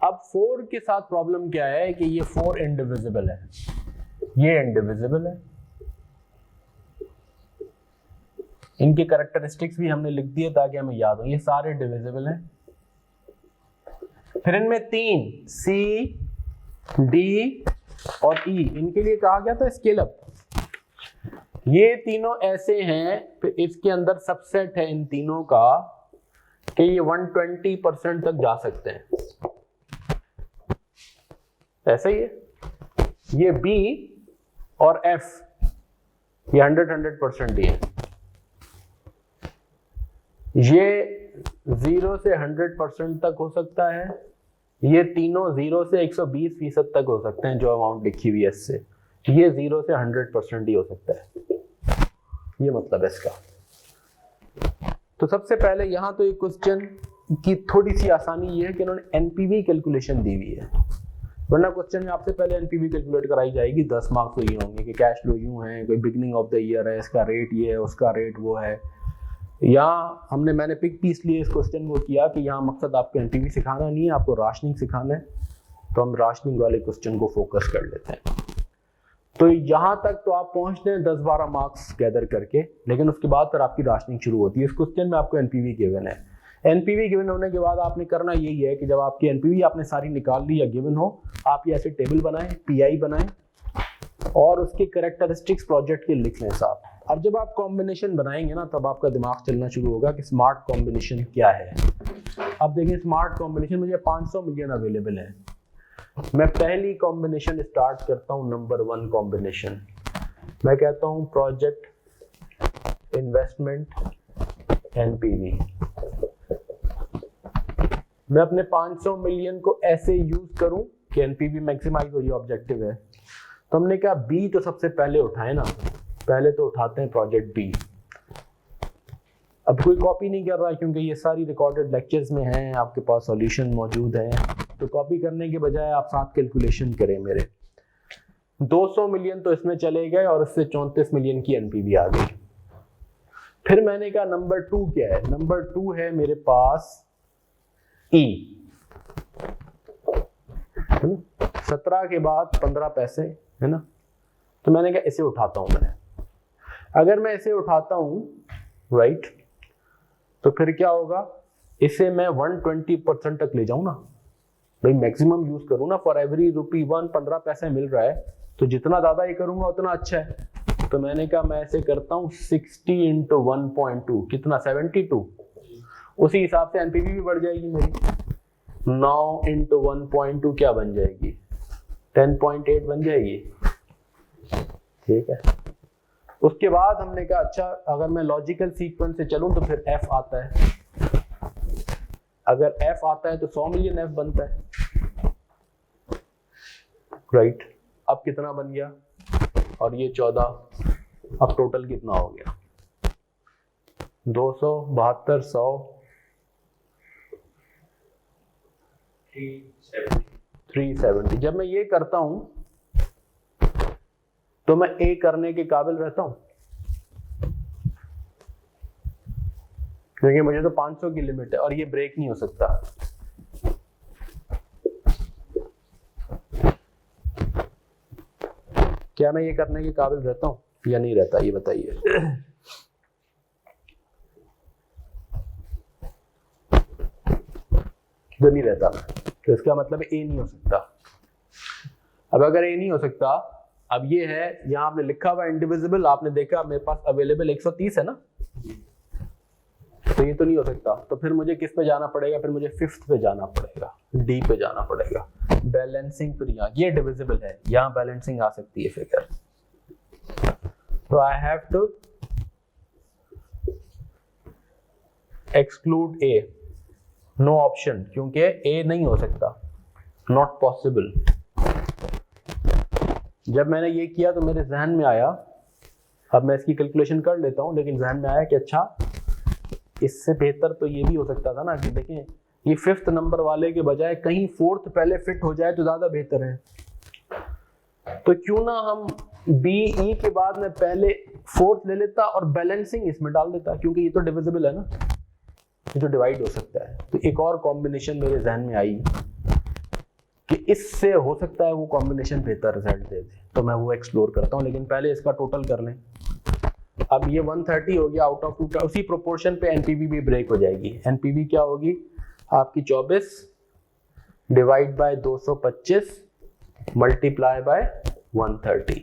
S1: अब 4 के साथ प्रॉब्लम क्या है कि ये 4 इंडिविजिबल है, ये इंडिविजिबल है, इनके कैरेक्टरिस्टिक्स भी हमने लिख दिए ताकि हमें याद हो, ये सारे डिविजिबल हैं। फिर इनमें 3 सी, डी और ई, इनके लिए कहा गया था स्केल अप। ये तीनों ऐसे हैं, फिर इसके अंदर सबसेट है इन तीनों का कि ये 120% तक जा सकते हैं, ऐसे ही है। ये बी और एफ ये 100% ही है। ये 0 से 100% तक हो सकता है, ये तीनों 0 से 120% तक हो सकते हैं, जो अमाउंट लिखी हुई है इससे। ये 0 से 100% ही हो सकता है, ये मतलब है इसका। तो सबसे पहले यहाँ तो एक क्वेश्चन की थोड़ी सी आसानी ये है कि इन्होंने एनपीवी कैलकुलेशन दी हुई है, वरना क्वेश्चन में आपसे पहले एनपीवी कैलकुलेट कराई जाएगी, 10 मार्क्स तो ये होंगे कि कैश फ्लो यूं है, कोई बिगनिंग ऑफ द ईयर है, इसका रेट ये है, उसका रेट वो है। यहाँ मैंने पिक पीस लिए इस क्वेश्चन को किया कि यहाँ मकसद आपको एनपीवी सिखाना नहीं है, आपको राशनिंग सिखाना है, तो हम राशनिंग वाले क्वेश्चन को फोकस कर लेते हैं। तो यहाँ तक तो आप पहुँचते हैं 10-12 मार्क्स गैदर करके, लेकिन उसके बाद फिर आपकी राशनिंग शुरू होती है। इस क्वेश्चन में आपको एनपीवी गिवन है, एनपीवी गिवन होने के बाद आपने करना यही है कि जब आपकी एनपीवी आपने सारी निकाल ली या गिवन हो, आप ये ऐसे टेबल बनाएं, पीआई बनाएं और उसके कैरेक्टरिस्टिक्स प्रोजेक्ट के लिख लें साहब। अब जब आप कॉम्बिनेशन बनाएंगे ना, तब आपका दिमाग चलना शुरू होगा कि स्मार्ट कॉम्बिनेशन क्या है। अब देखिए स्मार्ट कॉम्बिनेशन, मुझे 500 मिलियन अवेलेबल है, मैं पहली कॉम्बिनेशन स्टार्ट करता हूँ, नंबर 1 कॉम्बिनेशन। मैं कहता हूँ प्रोजेक्ट इन्वेस्टमेंट एनपीवी। मैं अपने 500 मिलियन को ऐसे यूज करूं कि एनपीवी मैक्सिमाइज हो, ये ऑब्जेक्टिव है। तो हमने कहा बी तो सबसे पहले उठाए ना, पहले तो उठाते हैं प्रोजेक्ट बी। अब कोई कॉपी नहीं कर रहा क्योंकि ये सारी रिकॉर्डेड लेक्चर्स में हैं, आपके पास सॉल्यूशन मौजूद है, तो कॉपी करने के बजाय आप साथ कैलकुलेशन करें। मेरे 200 मिलियन तो इसमें चले गए और इससे 34 मिलियन की एनपीवी आ गई। फिर मैंने कहा नंबर 2 क्या है, नंबर 2 है मेरे पास ई, 17 के बाद 15 पैसे है ना, तो मैंने कहा इसे उठाता हूं मैं। अगर मैं इसे उठाता हूं राइट, तो फिर क्या होगा, इसे मैं 120% तक ले जाऊं ना भाई, मैक्सिमम यूज करूं ना। फॉर एवरी रुपी 1 15 पैसे मिल रहा है, तो जितना ज्यादा ये करूंगा उतना अच्छा है। तो मैंने कहा मैं ऐसे करता हूं 60 × 1.2, कितना 72, उसी हिसाब से एनपीवी भी बढ़ जाएगी मेरी। 9 × 1.2 क्या बन जाएगी, 10.8 बन जाएगी, ठीक है। उसके बाद हमने कहा अच्छा अगर मैं लॉजिकल सीक्वेंस से चलूं तो फिर एफ आता है, अगर एफ आता है तो 100 मिलियन एफ बनता है राइट। अब कितना बन गया, और ये 14, अब टोटल कितना हो गया, 272, 100, 370। जब मैं ये करता हूं तो मैं ए करने के काबिल रहता हूं, क्योंकि मुझे तो 500 की लिमिट है और ये ब्रेक नहीं हो सकता। क्या मैं ये करने के काबिल रहता हूं या नहीं रहता, ये बताइए। जो नहीं रहता, तो इसका मतलब ए नहीं हो सकता। अब अगर ए नहीं हो सकता, अब ये है, यहां आपने लिखा हुआ इंडिविजिबल, आपने देखा मेरे पास अवेलेबल 130 है ना, तो ये तो नहीं हो सकता। तो फिर मुझे किस पे जाना पड़ेगा, फिर मुझे फिफ्थ पे जाना पड़ेगा, डी पे जाना पड़ेगा। बैलेंसिंग, फिर यहाँ ये डिविजिबल है, यहाँ बैलेंसिंग आ सकती है फिगर। तो I have to exclude A, no option, क्योंकि ए नहीं हो सकता, नॉट पॉसिबल। जब मैंने ये किया तो मेरे जहन में आया, अब मैं इसकी कैलकुलेशन कर लेता हूं, लेकिन जहन में आया कि अच्छा इससे बेहतर तो ये भी हो सकता था ना, कि देखें ये फिफ्थ नंबर वाले के बजाय कहीं फोर्थ पहले फिट हो जाए तो ज्यादा बेहतर है। तो क्यों ना हम बी ई के बाद में पहले फोर्थ ले लेता और बैलेंसिंग इसमें डाल देता, क्योंकि ये तो डिविजिबल है ना, ये तो डिवाइड हो सकता है। तो एक और कॉम्बिनेशन मेरे जहन में आई कि इससे हो सकता है वो कॉम्बिनेशन बेहतर रिजल्ट दे दे, तो मैं वो एक्सप्लोर करता हूँ। लेकिन पहले इसका टोटल कर लें। अब ये 130 हो गया आउट ऑफ 2, उसी प्रोपोर्शन पे एनपीवी भी ब्रेक हो जाएगी। एनपीवी क्या होगी आपकी 24 डिवाइड बाय 225 मल्टीप्लाई बाय 130।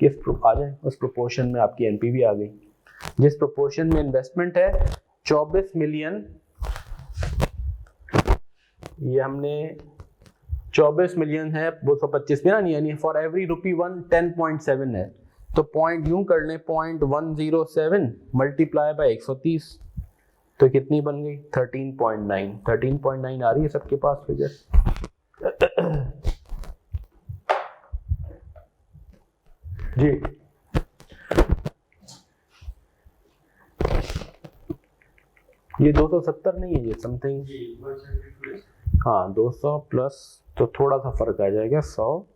S1: किस आ जाए उस प्रोपोर्शन में आपकी एनपीवी आ गई। जिस प्रोपोर्शन में इन्वेस्टमेंट है 24 मिलियन, ये हमने 24 मिलियन है 225 में ना, यानी फॉर एवरी रुपी 1 10.7 है, तो पॉइंट यूं कर लें 0.107 मल्टीप्लाई बाय 130, तो कितनी बन गई 13.9। 13.9 आ रही है सबके पास फिगर। जी ये 270 नहीं है, ये समथिंग, हाँ 200 प्लस तो थोड़ा सा फर्क आ जाएगा 100,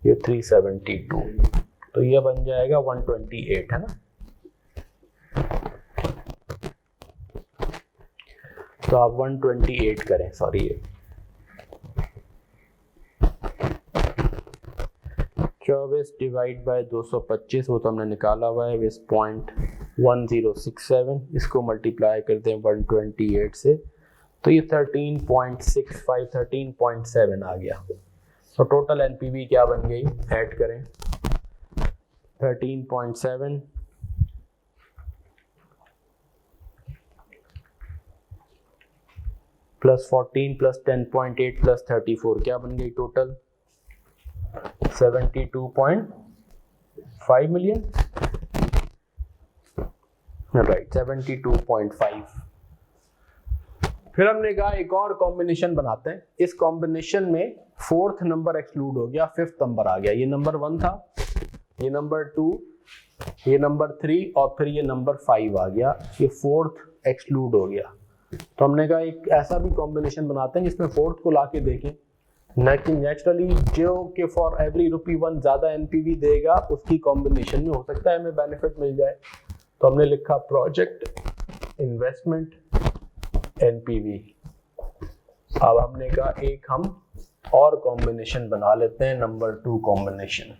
S1: ये 372, तो ये बन जाएगा 128 है ना। तो आप 128 करें, सॉरी ये 24 डिवाइड बाय 225, वो तो हमने निकाला हुआ है, 1067, इसको मल्टीप्लाई करते हैं 128 से, तो ये 13.65 13.7 आ गया। तो टोटल एनपीवी क्या बन गई, ऐड करें 13.7 प्लस 14 प्लस 10.8 प्लस 34, क्या बन गई टोटल 72.5 मिलियन, राइट 72.5। फिर हमने कहा एक और कॉम्बिनेशन बनाते हैं। इस कॉम्बिनेशन में फोर्थ नंबर एक्सक्लूड हो गया, फिफ्थ नंबर आ गया। ये नंबर 1 था, ये नंबर 2, ये नंबर 3 और फिर ये नंबर 5 आ गया, ये फोर्थ एक्सक्लूड हो गया। तो हमने कहा एक ऐसा भी कॉम्बिनेशन बनाते हैं जिसमें फोर्थ को लाके देखें, न कि नेचुरली जो कि फॉर एवरी रुपी 1 ज्यादा एनपीवी देगा उसकी कॉम्बिनेशन में हो सकता है हमें बेनिफिट मिल जाए। तो हमने लिखा प्रोजेक्ट इन्वेस्टमेंट एनपीवी। अब हमने कहा एक हम और कॉम्बिनेशन बना लेते हैं, नंबर 2 कॉम्बिनेशन।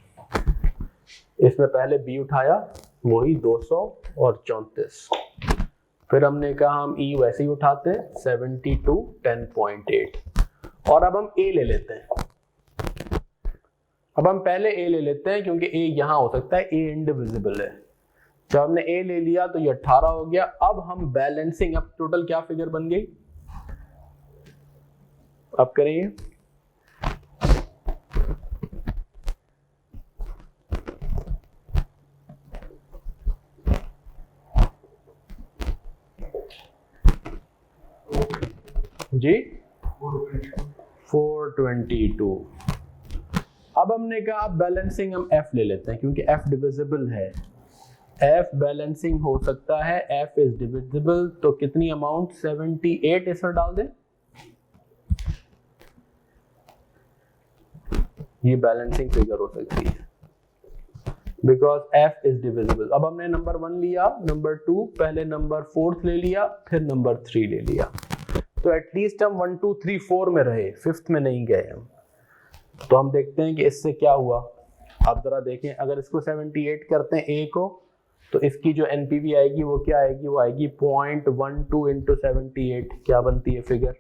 S1: इसमें पहले बी उठाया, वही 200 और 34। फिर हमने कहा हम ई वैसे ही उठाते हैं 72 10.8, और अब हम ए ले लेते हैं। अब हम पहले ए ले लेते हैं क्योंकि ए यहां हो सकता है, ए इंडिविजिबल है। जब हमने ए ले लिया तो ये 18 हो गया। अब हम बैलेंसिंग, अब टोटल क्या फिगर बन गई, अब करेंगे जी 422। अब हमने कहा अब बैलेंसिंग हम एफ ले लेते हैं क्योंकि एफ डिविजिबल है। एफ बैलेंसिंग हो सकता है, एफ इज डिविजिबल, तो कितनी अमाउंट 78 इसमें डाल दें। ये बैलेंसिंग फिगर हो सकती है। Because F is divisible. अब हमने नंबर 1 लिया, नंबर 2, पहले नंबर 4 ले लिया, फिर नंबर 3 ले लिया, तो एटलीस्ट हम 1 2 3 4 में रहे, 5th में नहीं गए हम। तो हम देखते हैं कि इससे क्या हुआ। आप जरा देखें, अगर इसको 78 करते हैं ए को, तो इसकी जो एनपीवी आएगी वो क्या आएगी, वो आएगी 0.12 इंटू 78, क्या बनती है फिगर।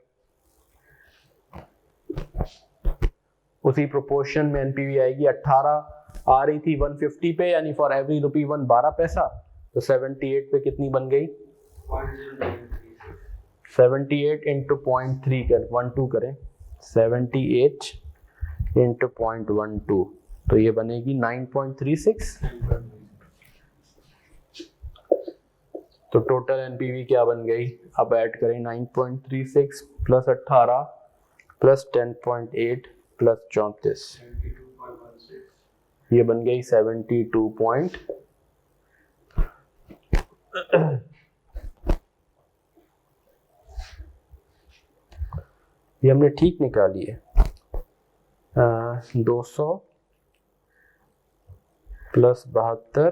S1: उसी प्रोपोर्शन में एनपीवी आएगी 18 आ रही थी 150 पे, यानी फॉर एवरी रुपी 1 12 पैसा, तो 78 पे कितनी बन गई, 78 इंटू 0.3 कर 12 करें, 78 इंटू 0.12, तो ये बनेगी 9.36। तो टोटल एनपीवी क्या बन गई, अब ऐड करें 9.36 प्लस 18 प्लस 10.8 प्लस 34, ये बन गई 72 ये हमने ठीक निकाली है। 200 प्लस 72,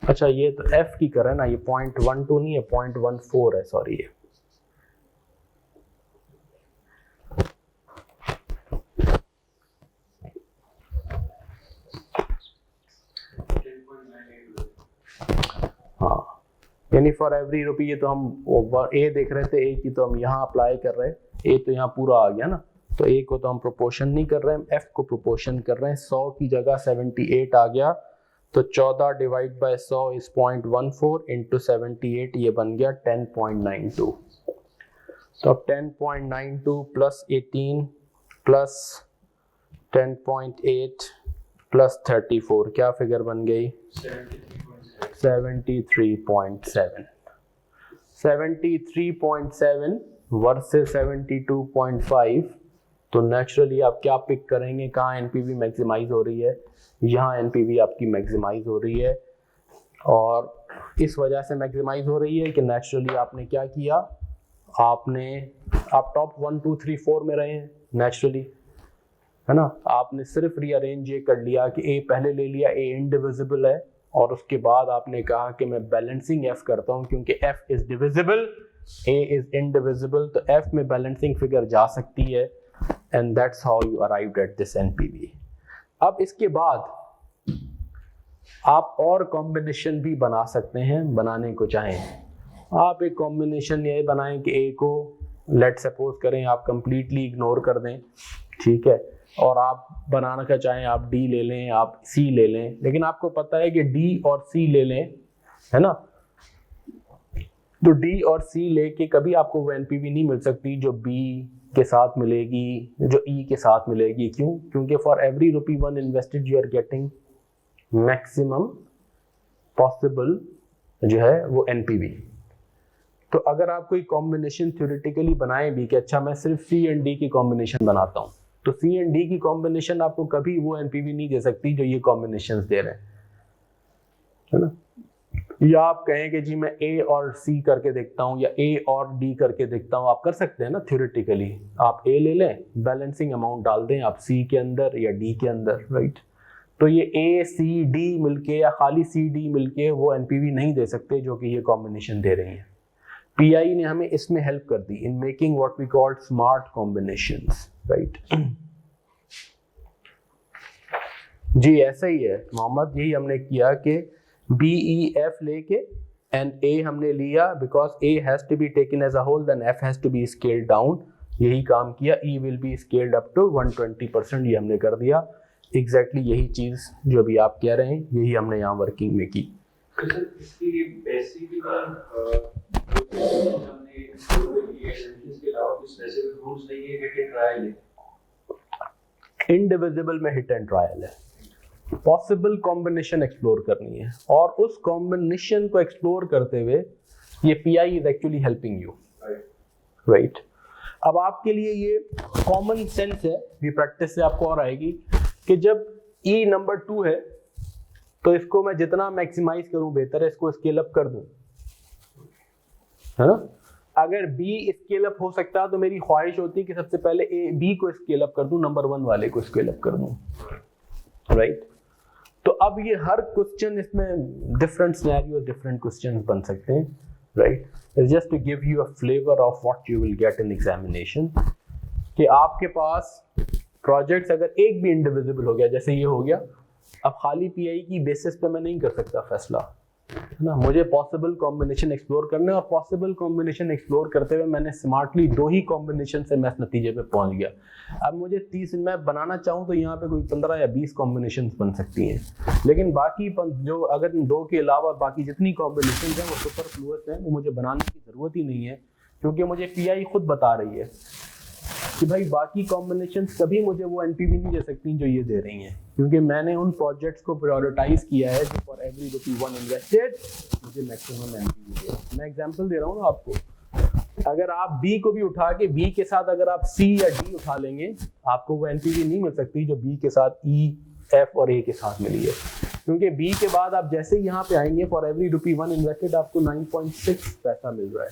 S1: अच्छा ये तो एफ की कर है ना, ये 0.12 नहीं है, 0.14 है, सॉरी है। हाँ, यानी फॉर एवरी रुपी, ये तो हम ए देख रहे थे, ए की तो हम यहाँ अप्लाई कर रहे हैं, ए तो यहाँ पूरा आ गया ना, तो ए को तो हम प्रोपोर्शन नहीं कर रहे हैं, एफ को प्रोपोर्शन कर रहे हैं। 100 की जगह 78 आ गया, तो 14 डिवाइड बाय 100 इज 0.14 इंटू 78, ये बन गया 10.92। तो अब 10.92 प्लस 18 प्लस 10.8 प्लस 34, क्या फिगर बन गई, 73.7। 73.7 वर्सेस 72.5, तो नेचुरली आप क्या पिक करेंगे, कहाँ एनपीवी मैक्सिमाइज हो रही है, यहाँ एनपीवी आपकी मैक्सिमाइज हो रही है। और इस वजह से मैक्सिमाइज हो रही है कि नेचुरली आपने क्या किया, आप टॉप 1 2 3 4 में रहे हैं नेचुरली, है ना। आपने सिर्फ रीअरेंज ये कर लिया कि ए पहले ले लिया, ए इंडिविजिबल है, और उसके बाद आपने कहा कि मैं बैलेंसिंग एफ करता हूँ, क्योंकि F is divisible, A is indivisible, तो एफ में बैलेंसिंग फिगर जा सकती है, and that's how you arrived at this NPV. अब इसके बाद आप और कॉम्बिनेशन भी बना सकते हैं, बनाने को चाहें आप एक कॉम्बिनेशन ये बनाएं कि ए को लेट सपोज करें आप कंप्लीटली इग्नोर कर दें, ठीक है, और आप बनाना का चाहें आप डी ले लें, आप सी ले लें, लेकिन आपको पता है कि डी और सी ले लें, है ना, तो डी और सी लेके कभी आपको वो एनपीवी नहीं मिल सकती जो बी के साथ मिलेगी, जो ई के साथ मिलेगी। क्यों? क्योंकि for every rupee 1 invested you are getting maximum possible जो है वो एनपीवी। तो अगर आप कोई कॉम्बिनेशन थ्योरेटिकली बनाएं भी कि अच्छा मैं सिर्फ सी एंड डी की कॉम्बिनेशन बनाता हूं, तो सी एंड डी की कॉम्बिनेशन आपको कभी वो एनपीवी नहीं दे सकती जो ये कॉम्बिनेशंस दे रहे हैं, है ना। या आप कहें कि जी मैं ए और सी करके देखता हूं या ए और डी करके देखता हूं, आप कर सकते हैं ना थ्योरेटिकली। आप ए ले लें, बैलेंसिंग अमाउंट डाल दें आप सी के अंदर या डी के अंदर, राइट। तो ये ए सी डी मिलके या खाली सी डी मिलके वो एनपीवी नहीं दे सकते जो कि ये कॉम्बिनेशन दे रही हैं। पीआई ने हमें इसमें हेल्प कर दी in making what we called smart combinations, right. जी ऐसा ही है मोहम्मद, यही हमने किया कि बी ई एफ लेके एंड ए हमने लिया, because A has to be taken as a whole, then F has to be scaled down, यही काम किया। E will be scaled up to 120%, ये हमने कर दिया। एग्जैक्टली यही चीज जो भी आप कह रहे हैं यही हमने यहाँ वर्किंग में की। इंडिविजिबल में हिट एंड ट्रायल है, पॉसिबल कॉम्बिनेशन एक्सप्लोर करनी है, और उस कॉम्बिनेशन को एक्सप्लोर करते हुए ये pi is actually helping you, right. अब आपके लिए ये कॉमन सेंस है, ये प्रैक्टिस से आपको और आएगी कि जब ई नंबर 2 है तो इसको मैं जितना मैक्सिमाइज करूं बेहतर है, इसको स्केल अप कर दूं, है ना। अगर बी स्केल अप हो सकता है तो मेरी ख्वाहिश होती है कि सबसे पहले ए बी को स्केल अप कर दूं, नंबर 1 वाले को स्केल अप कर दूं, राइट। तो अब ये हर क्वेश्चन इसमें डिफरेंट सिनेरियो डिफरेंट क्वेश्चंस बन सकते हैं, right? It's just to give you a flavour of what you will get in examination, कि आपके पास प्रोजेक्ट्स अगर एक भी इंडिविजिबल हो गया, जैसे ये हो गया, अब खाली पीआई की बेसिस पे मैं नहीं कर सकता फैसला, है ना? मुझे पॉसिबल कॉम्बिनेशन एक्सप्लोर करना है, और पॉसिबल कॉम्बिनेशन एक्सप्लोर करते हुए मैंने स्मार्टली 2 ही कॉम्बिनेशन से मैं इस नतीजे पे पहुंच गया। अब मुझे 30 मैं बनाना चाहूँ तो यहाँ पे कोई 15 या 20 कॉम्बिनेशन बन सकती हैं, लेकिन बाकी जो अगर 2 के अलावा बाकी जितनी कॉम्बिनेशन हैं वो सुपरफ्लुअस हैं, वो मुझे बनाने की ज़रूरत ही नहीं है, क्योंकि मुझे पीआई खुद बता रही है कि भाई बाकी कॉम्बिनेशंस कभी मुझे वो एनपीवी नहीं दे सकती जो ये दे रही हैं, क्योंकि मैंने उन प्रोजेक्ट्स को प्रायोरिटाइज किया है जो फॉर एवरी ₹1 इन्वेस्टेड मुझे मैक्सिमम एनपीवी दे। मैं एग्जांपल दे रहा हूँ ना आपको, अगर आप बी को भी उठा के बी के साथ अगर आप सी या डी उठा लेंगे, आपको वो एनपीवी नहीं मिल सकती जो बी के साथ ई, एफ और ए के साथ मिली है, क्योंकि बी के बाद आप जैसे ही यहाँ पे आएंगे फॉर एवरी ₹1 इन्वेस्टेड आपको 9.6 पैसा मिल रहा है,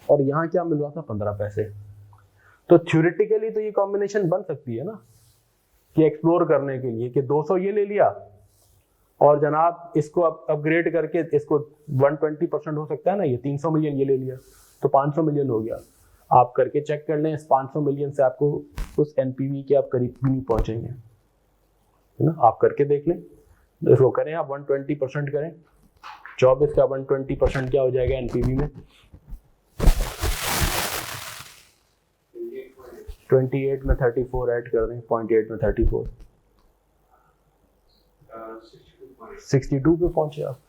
S1: और यहाँ क्या मिल रहा था 15 पैसे। तो थ्योरेटिकली तो ये कॉम्बिनेशन बन सकती है ना, कि एक्सप्लोर करने के लिए कि 200 ये ले लिया और जनाब इसको अपग्रेड करके इसको 120% हो सकता है ना, ये 300 मिलियन ये ले लिया तो 500 मिलियन हो गया। आप करके चेक कर लें, इस 500 मिलियन से आपको उस एनपीवी के आप करीब भी नहीं पहुंचेंगे, है ना? आप करके देख लें, इसको करें आप 120% करें, 24 का 120% क्या हो जाएगा एनपीवी में? 28 में 34 ऐड कर दें, 0.8 में 34, 62 पे पहुंचे आप।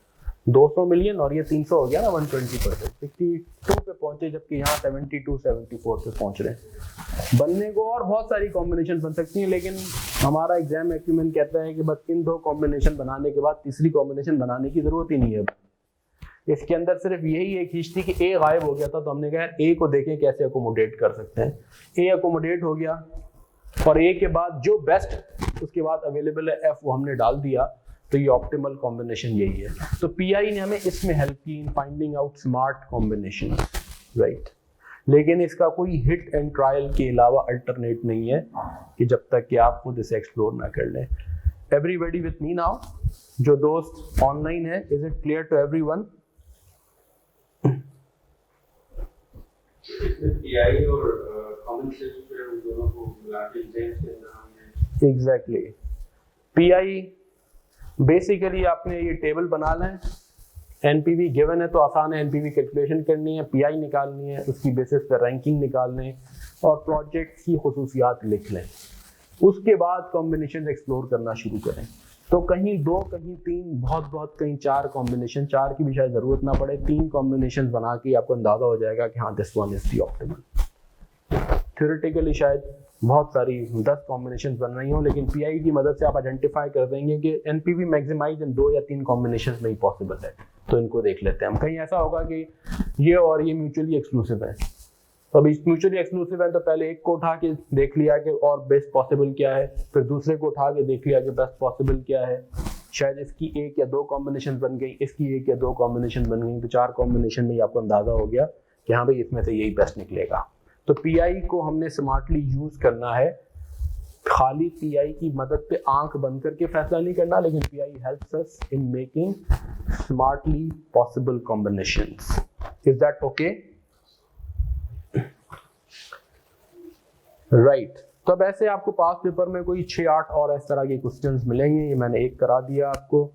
S1: 200 मिलियन और ये 300 हो गया ना 120%, 62 पे पहुंचे, जबकि यहाँ 72 74 पे पहुंच रहे हैं। बनने को और बहुत सारी कॉम्बिनेशन बन सकती हैं, लेकिन हमारा एग्जाम एक्यूमेंट कहता है कि बस इन 2 कॉम्बिनेशन बनाने के बाद तीसरी कॉम्बिनेशन बनाने की जरूरत ही नहीं है। इसके अंदर सिर्फ यही एक चीज थी कि ए गायब हो गया था, तो हमने कहा ए को देखें कैसे अकोमोडेट कर सकते हैं। ए अकोमोडेट हो गया, और ए के बाद जो बेस्ट उसके बाद अवेलेबल है एफ, वो हमने डाल दिया, तो ये ऑप्टिमल कॉम्बिनेशन यही है। तो पीआई ने हमें इसमें हेल्प की in finding out smart combination, right? लेकिन इसका कोई हिट एंड ट्रायल के अलावा अल्टरनेट नहीं है कि जब तक कि आप खुद इसे एक्सप्लोर ना कर लें। एवरीबडी विथ मी नाउ, जो दोस्त ऑनलाइन है, is it clear to everyone?
S2: PI और कॉमन सेंस दोनों को मिला के एग्जाम्स के अंदर हमने
S1: एग्जैक्टली पीआई बेसिकली आपने ये टेबल बना लें, एनपीवी गिवन है तो आसान है, एनपीवी कैलकुलेशन करनी है, पीआई निकालनी है, उसकी बेसिस पर रैंकिंग निकालनी है और प्रोजेक्ट की खुसूसियात लिख लें। उसके बाद कॉम्बिनेशन एक्सप्लोर करना शुरू करें। तो कहीं 2, कहीं 3, बहुत कहीं 4 कॉम्बिनेशन, 4 की भी शायद जरूरत ना पड़े, 3 कॉम्बिनेशन बना के आपको अंदाजा हो जाएगा कि हाँ this one is the optimal. Theoretically शायद बहुत सारी 10 कॉम्बिनेशन बन रही हो, लेकिन पीआई की मदद से आप आइडेंटिफाई कर देंगे कि एनपीवी मैक्सिमाइज इन 2 या 3 कॉम्बिनेशन में ही पॉसिबल है, तो इनको देख लेते हैं हम। कहीं ऐसा होगा कि ये और ये म्यूचुअली एक्सक्लूसिव है, तो अभी म्यूचुअली एक्सक्लूसिव है तो पहले एक को उठा के देख लिया कि और बेस्ट पॉसिबल क्या है, फिर दूसरे को उठा के देख लिया कि बेस्ट पॉसिबल क्या है, शायद इसकी 1 या 2 कॉम्बिनेशन बन गई, इसकी 1 या 2 कॉम्बिनेशन बन गई, तो 4 कॉम्बिनेशन में आपको अंदाजा हो गया कि हाँ भाई इसमें से यही बेस्ट निकलेगा। तो पीआई को हमने स्मार्टली यूज करना है, खाली पीआई की मदद पे आंख बंद करके फैसला नहीं करना, लेकिन pi helps us in making smartly possible combinations. Is that okay? Right. तो अब ऐसे आपको पास पेपर में कोई 6-8 और इस तरह के क्वेश्चंस मिलेंगे, ये मैंने एक करा दिया आपको।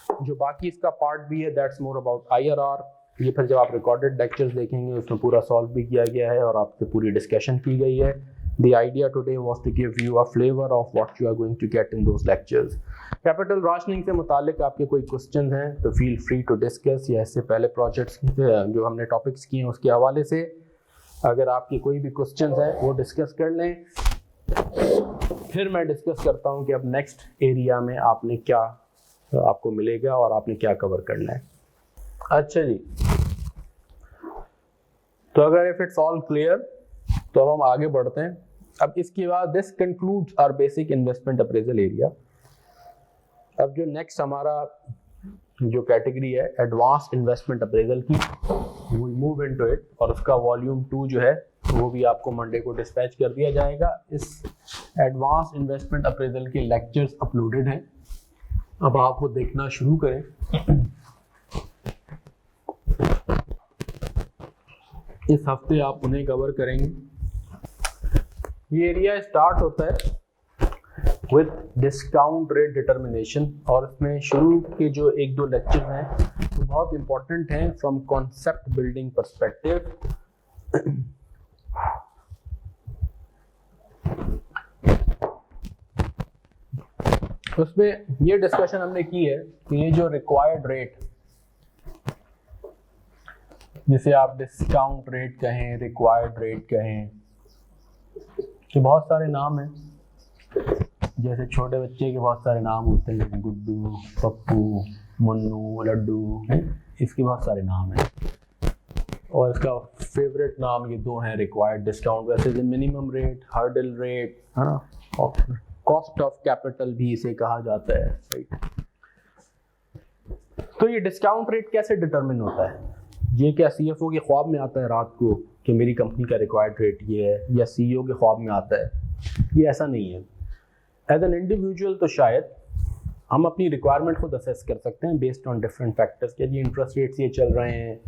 S1: जो बाकी इसका पार्ट भी है दैट्स मोर अबाउट IRR, ये फिर जब आप रिकॉर्डेड लेक्चर्स देखेंगे उसमें पूरा सॉल्व भी किया गया है और आपसे पूरी डिस्कशन की गई है। The idea today was to give you a flavor of what you are going to get in those lectures. Capital rationing से मुतालिक आपके कोई क्वेश्चंस हैं तो फील फ्री टू डिस्कस, या इससे पहले प्रोजेक्ट्स जो हमने टॉपिक्स किए हैं उसके हवाले से अगर आपकी कोई भी क्वेश्चंस हैं वो डिस्कस कर लें। फिर मैं डिस्कस करता हूं कि अब नेक्स्ट एरिया में आपने क्या आपको मिलेगा और आपने क्या कवर करना है। अच्छा जी, तो अगर इफ इट्स ऑल क्लियर तो अब हम आगे बढ़ते हैं। अब इसके बाद this concludes our basic investment appraisal area. अब जो नेक्स्ट हमारा जो कैटेगरी है एडवांस इन्वेस्टमेंट अप्रेजल की, वी मूव इनटू इट, और उसका वॉल्यूम 2 जो है वो भी आपको मंडे को डिस्पैच कर दिया जाएगा। इस एडवांस इन्वेस्टमेंट अप्रेजल के लेक्चर्स अपलोडेड हैं अब आप वो देखना शुरू करें। इस हफ्ते आप उन्हें कवर करेंगे। ये एरिया स्टार्ट होता है विद डिस्काउंट रेट डिटर्मिनेशन, और इसमें शुरू के जो एक दो लेक्चर हैं वो बहुत इंपॉर्टेंट हैं फ्रॉम कॉन्सेप्ट बिल्डिंग पर्सपेक्टिव। उसमें ये डिस्कशन हमने की है कि ये जो रिक्वायर्ड रेट, जिसे आप डिस्काउंट रेट कहें, रिक्वायर्ड रेट कहें, तो बहुत सारे नाम हैं। जैसे छोटे बच्चे के बहुत सारे नाम होते हैं, गुड्डू, पप्पू, मुन्नू, लड्डू, इसके बहुत सारे नाम हैं। और इसका फेवरेट नाम ये दो हैं, रिक्वायर्ड, डिस्काउंट। वैसे मिनिमम रेट, हर्डल रेट, है ना, और कॉस्ट ऑफ कैपिटल भी इसे कहा जाता है, राइट। तो ये डिस्काउंट रेट कैसे डिटरमिन होता है? ये क्या सीएफओ के ख्वाब में आता है रात को कि मेरी कंपनी का रिक्वायर्ड रेट ये है, या सीईओ के ख्वाब में आता है? ये ऐसा नहीं है। एज एन इंडिविजुअल तो शायद हम अपनी रिक्वायरमेंट खुद असेस कर सकते हैं बेस्ड ऑन डिफरेंट फैक्टर्स कि जी इंटरेस्ट रेट्स ये चल रहे हैं,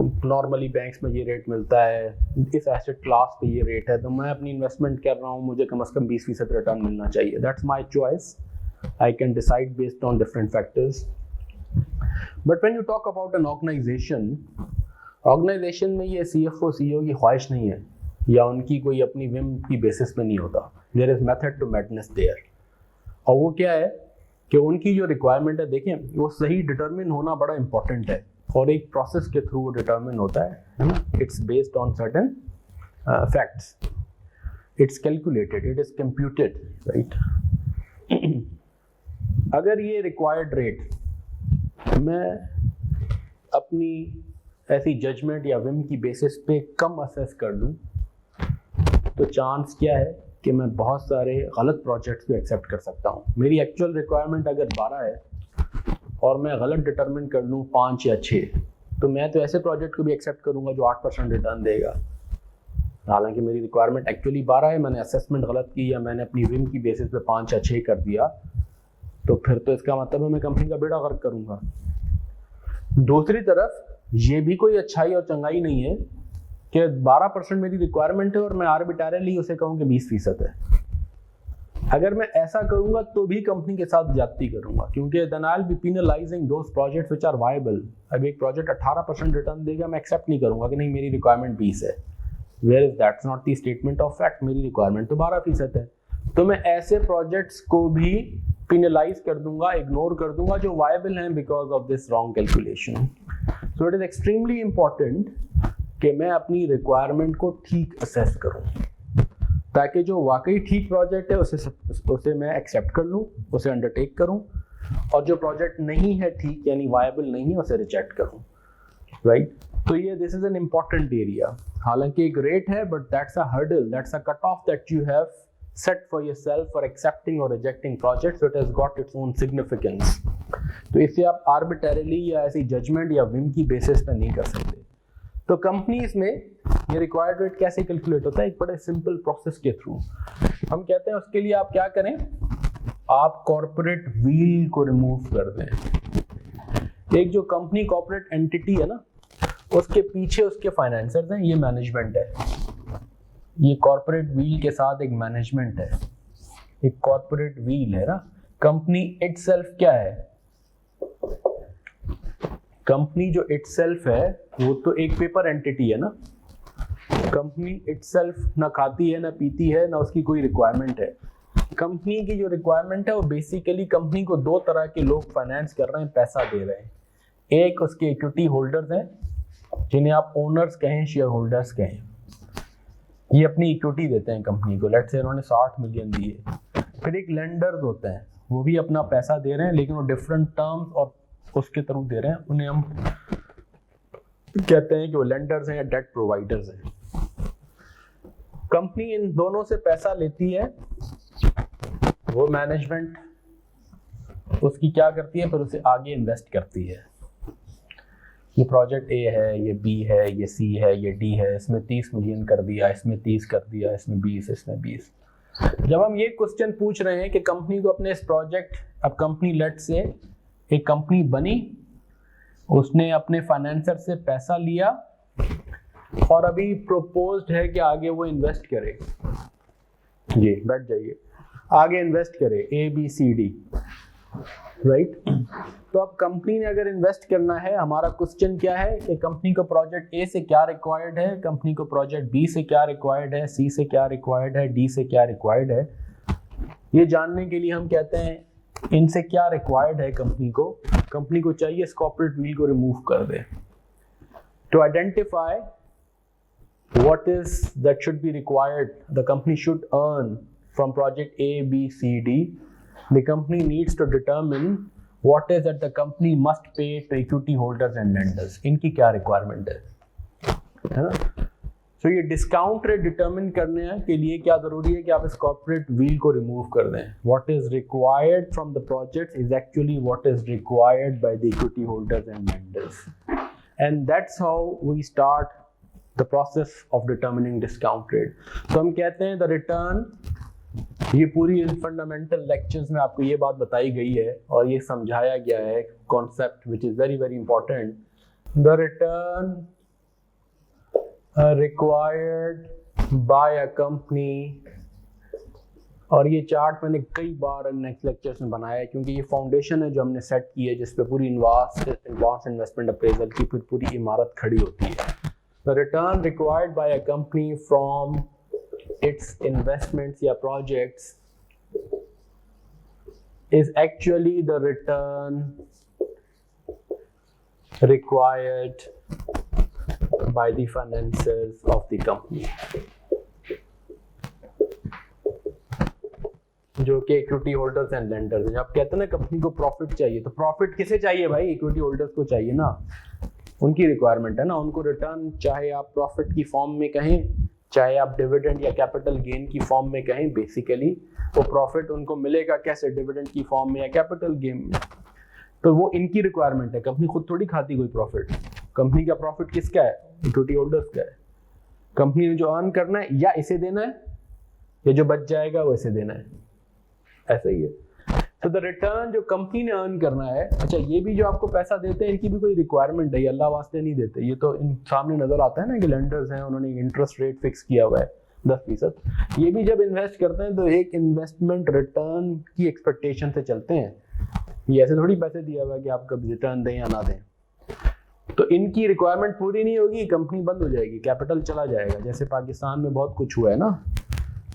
S1: नॉर्मली बैंक्स में ये रेट मिलता है, इस एसेट क्लास पे ये रेट है, तो मैं अपनी इन्वेस्टमेंट कर रहा हूँ, मुझे कम से कम 20% रिटर्न मिलना चाहिए। That's my choice, I can decide based on different factors. But when you talk about an organisation में ये सीएफओ सीईओ की ख्वाहिश नहीं है, या उनकी कोई अपनी विम की बेसिस पे नहीं होता। There is method to madness there. और वो क्या है कि उनकी जो रिक्वायरमेंट है, देखें, वो सही डिटरमिन होना बड़ा इंपॉर्टेंट है, और एक प्रोसेस के थ्रू वो डिटरमिन होता है ना। It's based on certain facts, it's calculated, it is computed, right. अगर ये रिक्वायर्ड रेट मैं अपनी ऐसी जजमेंट या विम की बेसिस पे कम असेस कर लूँ, तो चांस क्या है कि मैं बहुत सारे गलत प्रोजेक्ट्स को एक्सेप्ट कर सकता हूँ। मेरी एक्चुअल रिक्वायरमेंट अगर 12 है और मैं गलत डिटरमिन कर लूँ 5 या 6, तो मैं तो ऐसे प्रोजेक्ट को भी एक्सेप्ट करूँगा जो 8% रिटर्न देगा। हालांकि मेरी रिक्वायरमेंट एक्चुअली 12 है, मैंने असेसमेंट गलत की या मैंने अपनी विम की बेसिस पे 5 या 6 कर दिया, तो फिर तो इसका मतलब है मैं कंपनी का बेड़ा गर्क करूँगा। दूसरी तरफ ये भी कोई अच्छाई और चंगाई नहीं है कि 12% मेरी रिक्वायरमेंट है और मैं आर्बिट्रेरली उसे कहूँ कि 20% है। अगर मैं ऐसा करूंगा तो भी कंपनी के साथ ज्यादती करूंगा, क्योंकि then I will be penalising those projects which are viable. अब एक प्रोजेक्ट 18% रिटर्न देगा, मैं एक्सेप्ट नहीं करूंगा कि नहीं मेरी रिक्वायरमेंट 20 है, where is that's not the statement of fact, मेरी रिक्वायरमेंट तो 12% है। तो मैं ऐसे प्रोजेक्ट्स को भी पेनलाइज कर दूंगा, इग्नोर कर दूंगा जो वायबल हैं because of this wrong calculation. So it is extremely important कि मैं अपनी रिक्वायरमेंट को ठीक असेस करूं, ताकि जो वाकई ठीक प्रोजेक्ट है उसे मैं एक्सेप्ट कर लूँ, उसे अंडरटेक करूँ, और जो प्रोजेक्ट नहीं है ठीक, यानी वायबल नहीं है, उसे रिजेक्ट करूँ, राइट। तो ये this is an important area. हालांकि एक रेट है, but that's a hurdle, that's a cut off that you have set for yourself for accepting or rejecting projects, so it has got its own significance. तो इसे आप arbitrarily या ऐसी judgment या whim की basis पे नहीं कर सकते। तो कंपनीज में ये रिक्वायर्ड रेट कैसे कैलकुलेट होता है? एक बड़े सिंपल प्रोसेस के थ्रू। हम कहते हैं उसके लिए आप क्या करें, आप कॉर्पोरेट व्हील को रिमूव कर दें। एक जो कंपनी कॉर्पोरेट एंटिटी है ना, उसके पीछे उसके फाइनेंसर्स हैं, ये मैनेजमेंट है। ये कॉर्पोरेट व्हील के साथ एक मैनेजमेंट है, एक कॉर्पोरेट व्हील है ना। कंपनी इटसेल्फ क्या है? कंपनी जो इटसेल्फ है वो तो एक पेपर एंटिटी है ना। कंपनी इटसेल्फ ना खाती है, ना पीती है, ना उसकी कोई रिक्वायरमेंट है। कंपनी की जो रिक्वायरमेंट है वो बेसिकली कंपनी को दो तरह के लोग फाइनेंस कर रहे हैं, पैसा दे रहे हैं। एक उसके इक्विटी होल्डर्स हैं, जिन्हें आप ओनर्स कहें, शेयर होल्डर्स कहें। ये अपनी इक्विटी देते हैं कंपनी को, लेट्स से उन्होंने 60 मिलियन दिए। फिर एक लेंडर्स होते हैं, वो भी अपना पैसा दे रहे हैं, लेकिन वो डिफरेंट टर्म्स और उसके थ्रू दे रहे हैं। उन्हें हम कहते हैं कि वो लेंडर्स हैं या डेट प्रोवाइडर्स हैं। कंपनी इन दोनों से पैसा लेती है, वो मैनेजमेंट उसकी क्या करती है, फिर उसे आगे इन्वेस्ट करती है। ये प्रोजेक्ट ए है, ये बी है, ये सी है, ये डी है, इसमें 30 मिलियन कर दिया, इसमें 30 कर दिया, इसमें 20, इसमें 20। जब हम ये क्वेश्चन पूछ रहे हैं कि कंपनी को अपने इस प्रोजेक्ट, अब कंपनी लेट से एक कंपनी बनी, उसने अपने फाइनेंसर से पैसा लिया और अभी प्रोपोज्ड है कि आगे वो इन्वेस्ट करे, जी बैठ जाइए, आगे इन्वेस्ट करे ABCD, राइट। तो अब कंपनी ने अगर इन्वेस्ट करना है, हमारा क्वेश्चन क्या है कि कंपनी को प्रोजेक्ट A से क्या रिक्वायर्ड है, कंपनी को प्रोजेक्ट B से क्या रिक्वायर्ड है, C से क्या रिक्वायर्ड है, D से क्या रिक्वायर्ड है। ये जानने के लिए हम कहते हैं इनसे क्या रिक्वायर्ड है कंपनी को चाहिए इस कॉर्पोरेट व्हील को रिमूव कर दे। To identify what is that should be required the company should earn from project A, B, C, D, the company needs to determine what is that the company must pay to equity holders and lenders, इनकी क्या requirement है ना। So ये discount rate determine करने के लिए क्या ज़रूरी है कि आप इस corporate wheel को remove कर दें। What is required from the project is actually what is required by the equity holders and lenders, and that's how we start the process of determining discount rate. तो हम कहते हैं the return, ये पूरी fundamental lectures में आपको ये बात बताई गई है और ये समझाया गया है concept which is very very important. The return required by a company, और ये चार्ट मैंने कई बार नेक्स्ट लेक्चर्स में बनाया है क्योंकि ये फाउंडेशन है जो हमने सेट की है जिस पे पूरी एडवांस इन्वेस्टमेंट अप्रेजल की पूरी इमारत खड़ी होती है। The return required by a company from its investments या projects is actually the return required by the financiers of the company, जो कि इक्विटी होल्डर्स एंड लेंडर्स हैं। जब कहते हैं ना कंपनी को प्रॉफिट चाहिए, तो प्रॉफिट किसे चाहिए भाई? इक्विटी होल्डर्स को चाहिए ना, उनकी रिक्वायरमेंट है ना। उनको रिटर्न चाहे आप प्रॉफिट की फॉर्म में कहें, चाहे आप डिविडेंड या कैपिटल गेन की फॉर्म में कहें, बेसिकली वो प्रॉफिट उनको मिलेगा कैसे? डिविडेंड की फॉर्म में या कैपिटल गेन में। तो वो इनकी रिक्वायरमेंट है। कंपनी खुद थोड़ी खाती कोई प्रॉफिट। कंपनी का प्रॉफिट किसका है? इक्विटी होल्डर्स का है। कंपनी ने जो अर्न करना है या इसे देना है या जो बच जाएगा वो इसे देना है, ऐसा ही है। तो द रिटर्न जो कंपनी ने अर्न करना है, अच्छा ये भी जो आपको पैसा देते हैं इनकी भी कोई रिक्वायरमेंट है, ये अल्लाह वास्ते नहीं देते। ये तो इन सामने नजर आता है ना कि लेंडर्स हैं, उन्होंने इंटरेस्ट रेट फिक्स किया हुआ है 10%। ये भी जब इन्वेस्ट करते हैं तो एक इन्वेस्टमेंट रिटर्न की एक्सपेक्टेशन से चलते हैं। ये ऐसे थोड़ी पैसे दिया हुआ है कि आप कभी रिटर्न दें या ना दें। तो इनकी रिक्वायरमेंट पूरी नहीं होगी, कंपनी बंद हो जाएगी, कैपिटल चला जाएगा। जैसे पाकिस्तान में बहुत कुछ हुआ है ना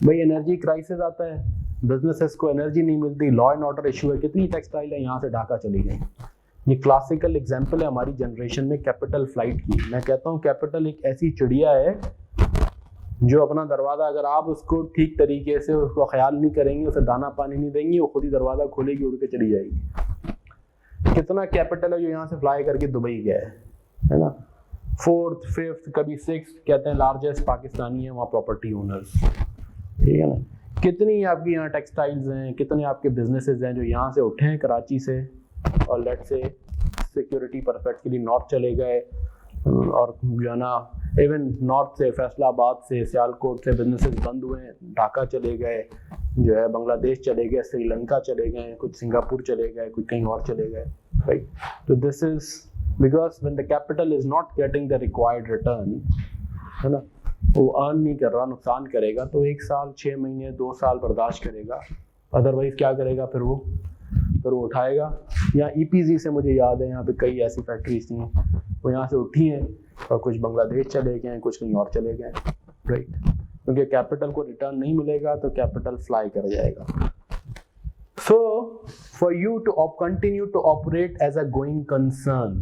S1: भाई, एनर्जी क्राइसिस आता है, बिजनेसेस को एनर्जी नहीं मिलती, लॉ एंड ऑर्डर इशू है, कितनी टेक्सटाइल है यहाँ से ढाका चली गई। ये क्लासिकल एग्जांपल है हमारी जनरेशन में कैपिटल फ्लाइट की। मैं कहता हूँ कैपिटल एक ऐसी चिड़िया है जो अपना दरवाज़ा, अगर आप उसको ठीक तरीके से उसको ख्याल नहीं करेंगे, उसे दाना पानी नहीं देंगे, वो खुद ही दरवाज़ा खोलेगी, उड़ के चली जाएगी। कितना कैपिटल है जो यहाँ से फ्लाई करके दुबई गया है ना। 4th 5th कभी 6th कहते हैं लार्जेस्ट पाकिस्तानी है वहाँ प्रॉपर्टी ओनर्स, ठीक है ना। कितनी आपकी यहाँ टेक्सटाइल्स हैं, कितने आपके बिजनेसेस हैं जो यहाँ से उठे हैं कराची से और लेट से सिक्योरिटी परपस के लिए नॉर्थ चले गए, और जो है ना इवन नॉर्थ से फैसलाबाद से सियालकोट से बिजनेसेस बंद हुए हैं, ढाका चले गए, जो है बांग्लादेश चले गए, श्रीलंका चले गए, कुछ सिंगापुर चले गए, कुछ कहीं और चले गए, राइट। तो this is because when the capital is not getting the required return, है ना, वो अर्न नहीं कर रहा, नुकसान करेगा, तो 1 साल 6 महीने 2 साल बर्दाश्त करेगा। अदरवाइज क्या करेगा? फिर वो उठाएगा। यहाँ EPZ से मुझे याद है, यहाँ पे कई ऐसी फैक्ट्रीज थी, वो यहाँ से उठी हैं और कुछ बांग्लादेश चले गए हैं, कुछ कहीं और चले गए, राइट। क्योंकि कैपिटल को रिटर्न नहीं मिलेगा तो कैपिटल फ्लाई कर जाएगा। So for you to continue to operate as a going concern,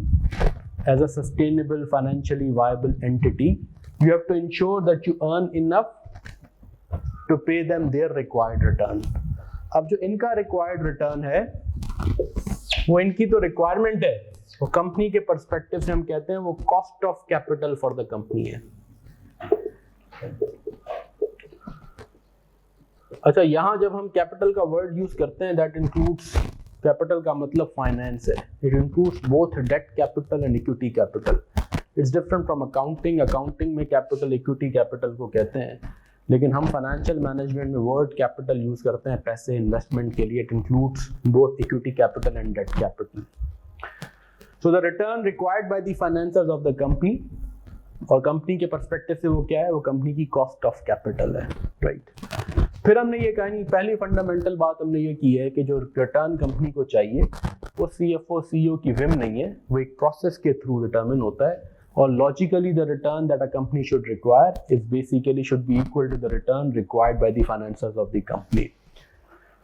S1: as a sustainable financially viable entity, you have to ensure that you earn enough to pay them their required return. अब जो इनका required return है वो इनकी तो requirement है, वो company के पर्सपेक्टिव से हम कहते हैं वो cost of capital for the company है। अच्छा, यहाँ जब हम कैपिटल का वर्ड यूज करते हैं, दैट इंक्लूड्स, कैपिटल का मतलब फाइनेंस है, it includes both debt capital and equity capital. It's different from accounting. Accounting में कैपिटल इक्विटी कैपिटल को कहते हैं, लेकिन हम फाइनेंशियल मैनेजमेंट में वर्ड कैपिटल यूज करते हैं पैसे इन्वेस्टमेंट के लिए. It includes both equity capital and debt capital. So the return required by the financers of the company, और कंपनी के पर्सपेक्टिव से वो क्या है, वो कंपनी की कॉस्ट ऑफ कैपिटल है, राइट. फिर हमने ये कहा, पहली फंडामेंटल बात हमने ये की है कि जो रिटर्न कंपनी को चाहिए वो CFO CEO की विम नहीं है, वो एक प्रोसेस के थ्रू डिटरमिन होता है. और logically the return that a company should require is basically should be equal to the return required by the financers of the company.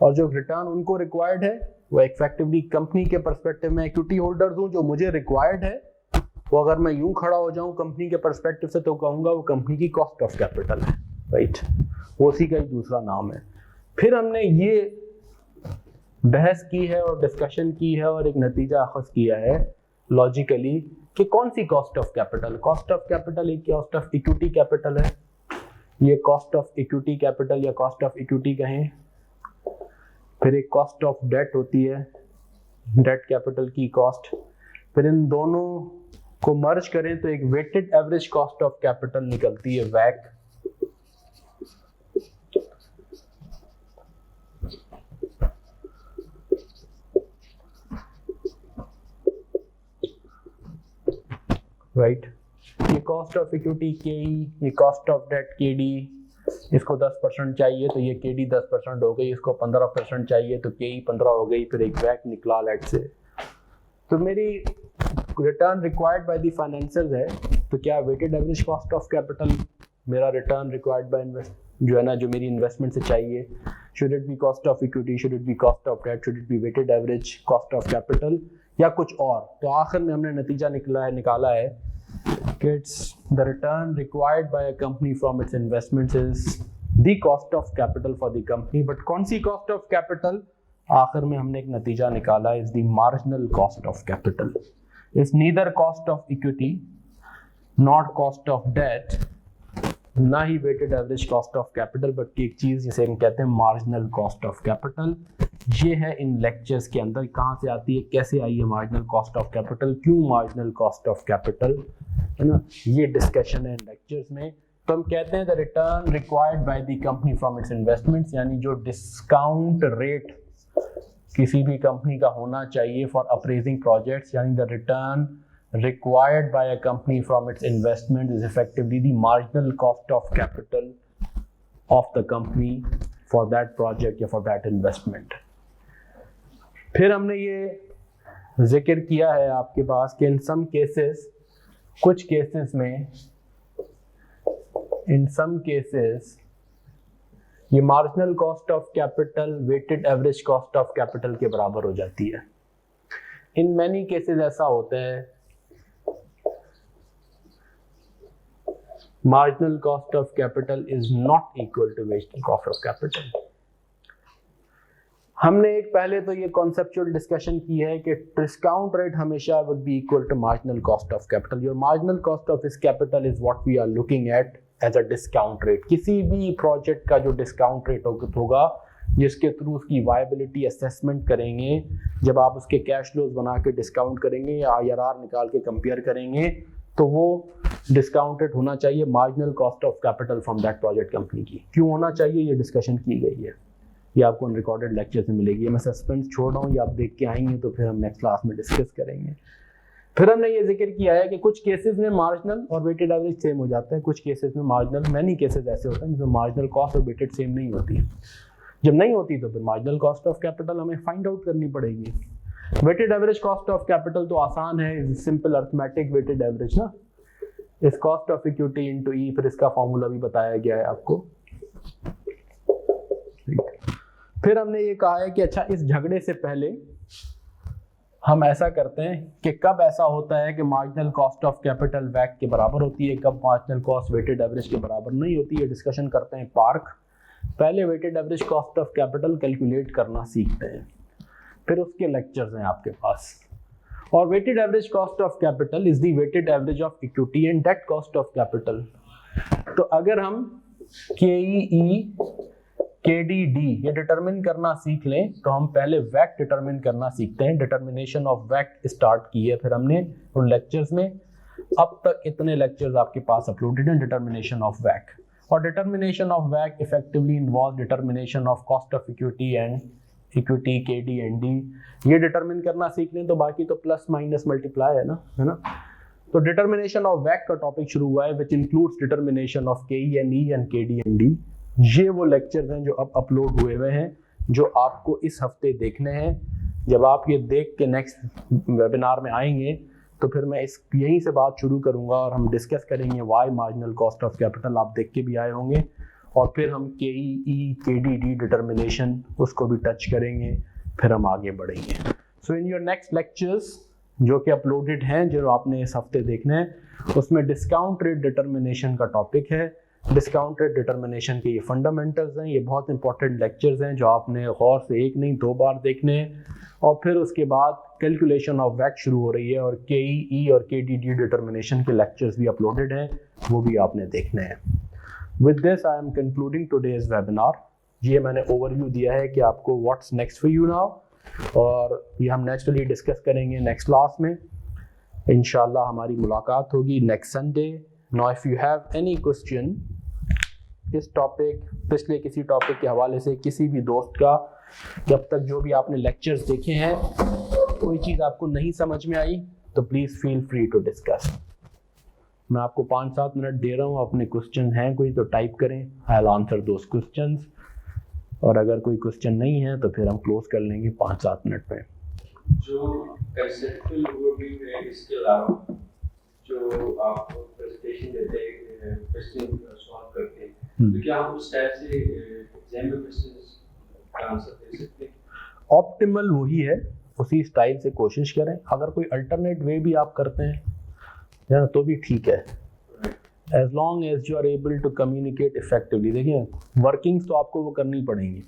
S1: और जो रिटर्न उनको रिक्वायर्ड है वो इफेक्टिवली कंपनी के पर्सपेक्टिव में इक्विटी होल्डर हूँ, जो मुझे रिक्वायर्ड है वो अगर मैं यूं खड़ा हो जाऊं कंपनी के पर्सपेक्टिव से तो कहूंगा वो कंपनी की कॉस्ट ऑफ कैपिटल है, राइट. वो उसी का ही दूसरा नाम है. फिर हमने ये बहस की है और डिस्कशन की है और एक नतीजा अखज़ किया है लॉजिकली कि कौन सी cost of capital. Cost of capital एक कॉस्ट ऑफ इक्विटी कैपिटल है, ये कॉस्ट ऑफ इक्विटी कैपिटल या कॉस्ट ऑफ इक्विटी कहें. फिर एक कॉस्ट ऑफ डेट होती है, डेट कैपिटल की कॉस्ट. फिर इन दोनों को मर्ज करें तो एक weighted average cost of capital निकलती है, वैक. राइट. ये कॉस्ट ऑफ इक्विटी KE, ये कॉस्ट ऑफ डेट KD. इसको 10% चाहिए तो ये KD 10% हो गई, इसको 15% चाहिए तो KE 15 हो गई. फिर एक वैक निकला लेट से. तो मेरी return required by the financers है, तो क्या weighted average cost of capital मेरा रिटर्न रिक्वायर्ड बाय जो है ना, जो मेरी इन्वेस्टमेंट से चाहिए, should it be cost of equity, should it be cost of debt, should it be weighted average cost of capital या कुछ और. तो आखिर में हमने नतीजा निकाला है कि it's the return required bye a company from its investments is the cost of capital for the company. But कौन सी कॉस्ट ऑफ कैपिटल, आखिर में हमने एक नतीजा निकाला is the marginal cost of capital. Is neither cost of equity, not cost of debt, ना ही weighted average cost of capital, but एक चीज जिसे हम कहते हैं मार्जिनल कॉस्ट ऑफ कैपिटल. ये है इन लेक्चर्स के अंदर कहाँ से आती है, कैसे आई है मार्जिनल कॉस्ट ऑफ कैपिटल, क्यों मार्जिनल कॉस्ट ऑफ कैपिटल, है ना, ये डिस्कशन है इन लेक्चर्स में. तो हम कहते हैं the return required by the company from its investments, यानी जो डिस्काउंट रेट किसी भी कंपनी का होना चाहिए फॉर अप्रेजिंग प्रोजेक्ट्स, यानी the return required by a company from its investment is effectively the marginal cost of capital of the company for that project या for that investment. फिर हमने ये जिक्र किया है आपके पास कि in some cases, कुछ केसेस में, in some cases ये marginal cost of capital weighted average cost of capital के बराबर हो जाती है. in many cases ऐसा होता है marginal cost of capital is not equal to weighted cost of capital. हमने एक पहले तो ये कॉन्सेप्चुअल डिस्कशन की है कि डिस्काउंट रेट हमेशा would be equal to marginal cost of capital. Your marginal cost of this capital is what we are looking at as a discount rate. किसी भी प्रोजेक्ट का जो डिस्काउंट रेट होगा जिसके थ्रू उसकी वायबिलिटी असेसमेंट करेंगे, जब आप उसके कैश फ्लोज बना के डिस्काउंट करेंगे या IRR निकाल के कंपेयर करेंगे, तो वो डिस्काउंटेड होना चाहिए marginal cost of capital from that project company की. क्यों होना चाहिए, ये डिस्कशन की गई है, ये आपको अनरिकॉर्डेड लेक्चर्स में मिलेगी. मैं सस्पेंस छोड़ रहा हूँ, ये आप देख के आएंगे तो फिर हम नेक्स्ट क्लास में डिस्कस करेंगे. फिर हमने ये जिक्र किया है कि कुछ केसेस में मार्जिनल और वेटेड एवरेज सेम हो जाते हैं, कुछ केसेस में मार्जिनल, मैनी केसेस ऐसे होते हैं जिसमें मार्जिनल कॉस्ट और वेटेड सेम नहीं होती है. जब नहीं होती तो फिर मार्जिनल कॉस्ट ऑफ कैपिटल हमें फाइंड आउट करनी पड़ेगी. Weighted average cost of capital तो आसान है, सिंपल अर्थमेटिक वेटेड एवरेज ना, इस cost of equity into E, फिर इसका फॉर्मूला भी बताया गया है आपको. फिर हमने ये कहा है कि अच्छा इस झगड़े से पहले हम ऐसा करते हैं कि कब ऐसा होता है कि मार्जिनल कॉस्ट ऑफ कैपिटल वैक के बराबर होती है, कब मार्जिनल कॉस्ट वेटेड एवरेज के बराबर नहीं होती है. डिस्कशन करते हैं पार्क. पहले weighted average cost of capital calculate करना सीखते हैं, फिर उसके लेक्चर्स हैं आपके पास. और weighted average cost of capital is the weighted average of equity and debt cost of capital. तो अगर हम KEE KDD ये डिटरमिन करना सीख लें तो हम पहले वैक डिटरमिन करना सीखते हैं. डिटर्मिनेशन ऑफ वैक स्टार्ट की है फिर हमने उन लेक्चर्स में. अब तक इतने लेक्चर्स आपके पास अपलोडेड हैं डिटर्मिनेशन ऑफ वैक. और determination of WACC effectively involve determination of cost of equity and equity KD and D। ये डिटर्मिन करना सीख लें तो बाकी तो प्लस माइनस मल्टीप्लाई है ना। तो डिटर्मिनेशन ऑफ WACC का टॉपिक शुरू हुआ है which includes determination of KE and E and KD and D। ये वो लेक्चर्स हैं जो अब अपलोड हुए हुए हैं, जो आपको इस हफ्ते देखने हैं। जब आप ये देख के नेक्स्ट वेबिनार में आएंगे तो फिर मैं यहीं से बात शुरू करूंगा और हम डिस्कस करेंगे why marginal cost of capital, आप देख के भी आए होंगे, और फिर हम KE, KD, D डिटर्मिनेशन उसको भी टच करेंगे, फिर हम आगे बढ़ेंगे। सो इन योर नेक्स्ट लेक्चर्स जो कि अपलोडेड हैं, जो आपने इस हफ्ते देखने हैं, उसमें डिस्काउंट रेट डिटर्मिनेशन का टॉपिक है। डिस्काउंट रेट डिटर्मिनेशन के ये फंडामेंटल्स हैं, ये बहुत इंपॉर्टेंट लेक्चर्स हैं जो आपने गौर से एक नहीं 2 बार देखने हैं। और फिर उसके बाद कैलकुलेशन ऑफ WACC शुरू हो रही है और KE और KD डिटर्मिनेशन के लेक्चर्स भी अपलोडेड हैं, वो भी आपने देखने हैं। With this I am concluding today's webinar. ये मैंने ओवरव्यू दिया है कि आपको what's next for you now, और ये हम नेचुरली डिस्कस करेंगे नेक्स्ट क्लास में। इंशाल्लाह हमारी मुलाकात होगी next Sunday. Now if you have any question इस टॉपिक, पिछले किसी टॉपिक के हवाले से, किसी भी दोस्त का, जब तक जो भी आपने लेक्चर्स देखे हैं कोई चीज़ आपको नहीं समझ में आई तो please feel free to discuss. मैं आपको 5-7 मिनट दे रहा हूँ, अपने क्वेश्चन हैं कोई तो टाइप करें, I will answer those questions, और अगर कोई क्वेश्चन नहीं है तो फिर हम क्लोज कर लेंगे 5-7 मिनट में।
S2: जो कंसेप्चुअल ओवरव्यू है, इसके अलावा जो आप प्रेजेंटेशन देते हैं, क्वेश्चन सॉल्व करते हैं, तो क्या हम उस टाइप से एग्जाम में क्वेश्चंस का आंसर दे सकते हैं?
S1: ऑप्टिमल वही है, उसी स्टाइल से कोशिश करें। अगर कोई अल्टरनेट वे भी आप करते हैं तो भी ठीक है, as long as you are able to communicate effectively. देखिए वर्किंग्स तो आपको वो करनी पड़ेंगी।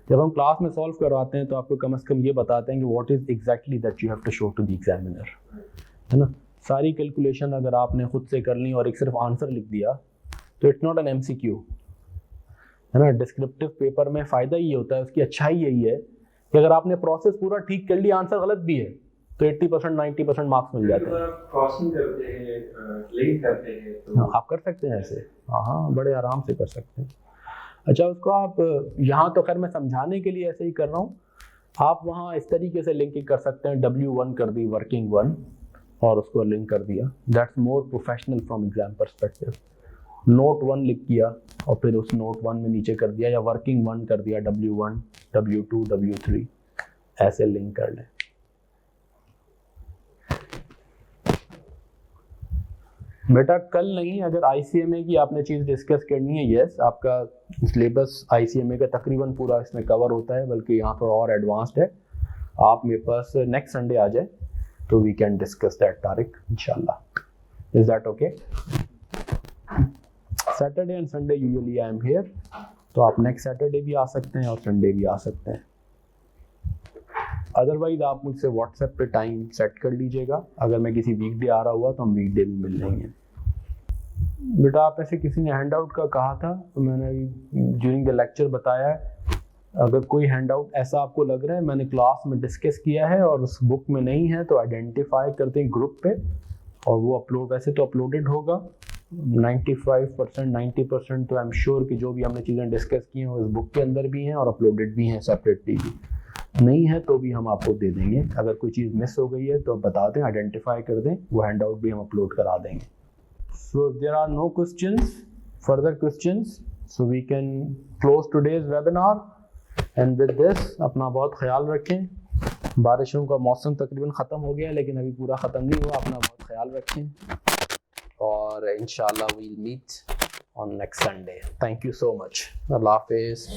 S1: जब हम क्लास में सॉल्व करवाते हैं तो आपको कम से कम ये बताते हैं कि what is exactly that you have to show to the examiner, है ना। सारी कैलकुलेशन अगर आपने खुद से कर ली और एक सिर्फ आंसर लिख दिया तो इट्स नॉट एन MCQ, है ना। डिस्क्रिप्टिव पेपर में फ़ायदा ये होता है, उसकी अच्छाई यही है कि अगर आपने प्रोसेस पूरा ठीक कर लिया, आंसर गलत भी है तो 80% 90% मार्क्स मिल जाते हैं।
S2: क्रॉसिंग करते हैं, लिंक करते हैं, तो
S1: आप कर सकते हैं ऐसे, हाँ बड़े आराम से कर सकते हैं। अच्छा, उसको आप यहाँ तो खैर मैं समझाने के लिए ऐसे ही कर रहा हूँ, आप वहाँ इस तरीके से लिंकिंग कर सकते हैं, W1 कर दी वर्किंग 1 और उसको लिंक कर दिया, that's more professional from exam perspective. Note 1 लिख किया और फिर उस नोट 1 में नीचे कर दिया, या वर्किंग 1 कर दिया, W1, W2, W3 ऐसे लिंक कर लें। बेटा कल नहीं, अगर ICMA की आपने चीज़ डिस्कस करनी है, यस आपका सिलेबस ICMA का तकरीबन पूरा इसमें कवर होता है, बल्कि यहाँ थोड़ा और एडवांस्ड है। आप मेरे पास नेक्स्ट संडे आ जाए तो we can discuss that Tariq इंशाल्लाह। Is that okay? Saturday and Sunday usually I am here, तो आप नेक्स्ट सैटरडे भी आ सकते हैं और संडे भी आ सकते हैं। अदरवाइज आप मुझसे व्हाट्सएप पे टाइम सेट कर लीजिएगा, अगर मैं किसी वीकडे आ रहा हुआ तो हम वीकडे भी मिल लेंगे। बेटा आप ऐसे किसी ने हैंड आउट का कहा था, तो मैंने ड्यूरिंग द लेक्चर बताया है, अगर कोई हैंड आउट ऐसा आपको लग रहा है मैंने क्लास में डिस्कस किया है और उस बुक में नहीं है तो आइडेंटिफाई करते हैं ग्रुप पे, और वो अपलोड वैसे तो अपलोडेड होगा 95% 90%, तो आई एम श्योर कि जो भी हमने चीज़ें डिस्कस की हैं वो इस बुक के अंदर भी हैं और अपलोडेड भी हैं सेपरेटली भी। नहीं है तो भी हम आपको दे देंगे, अगर कोई चीज़ मिस हो गई है तो बता दें, आइडेंटिफाई कर दें, वो हैंड आउट भी हम अपलोड करा देंगे। So there are no questions, further questions, so we can close today's webinar. And with this अपना बहुत ख्याल रखें। बारिशों का मौसम तकरीबन ख़त्म हो गया है लेकिन अभी पूरा ख़त्म नहीं हुआ, अपना बहुत ख्याल रखें, और इंशाल्लाह we'll meet on next Sunday. Thank you so much. अल्लाह हाफिज़।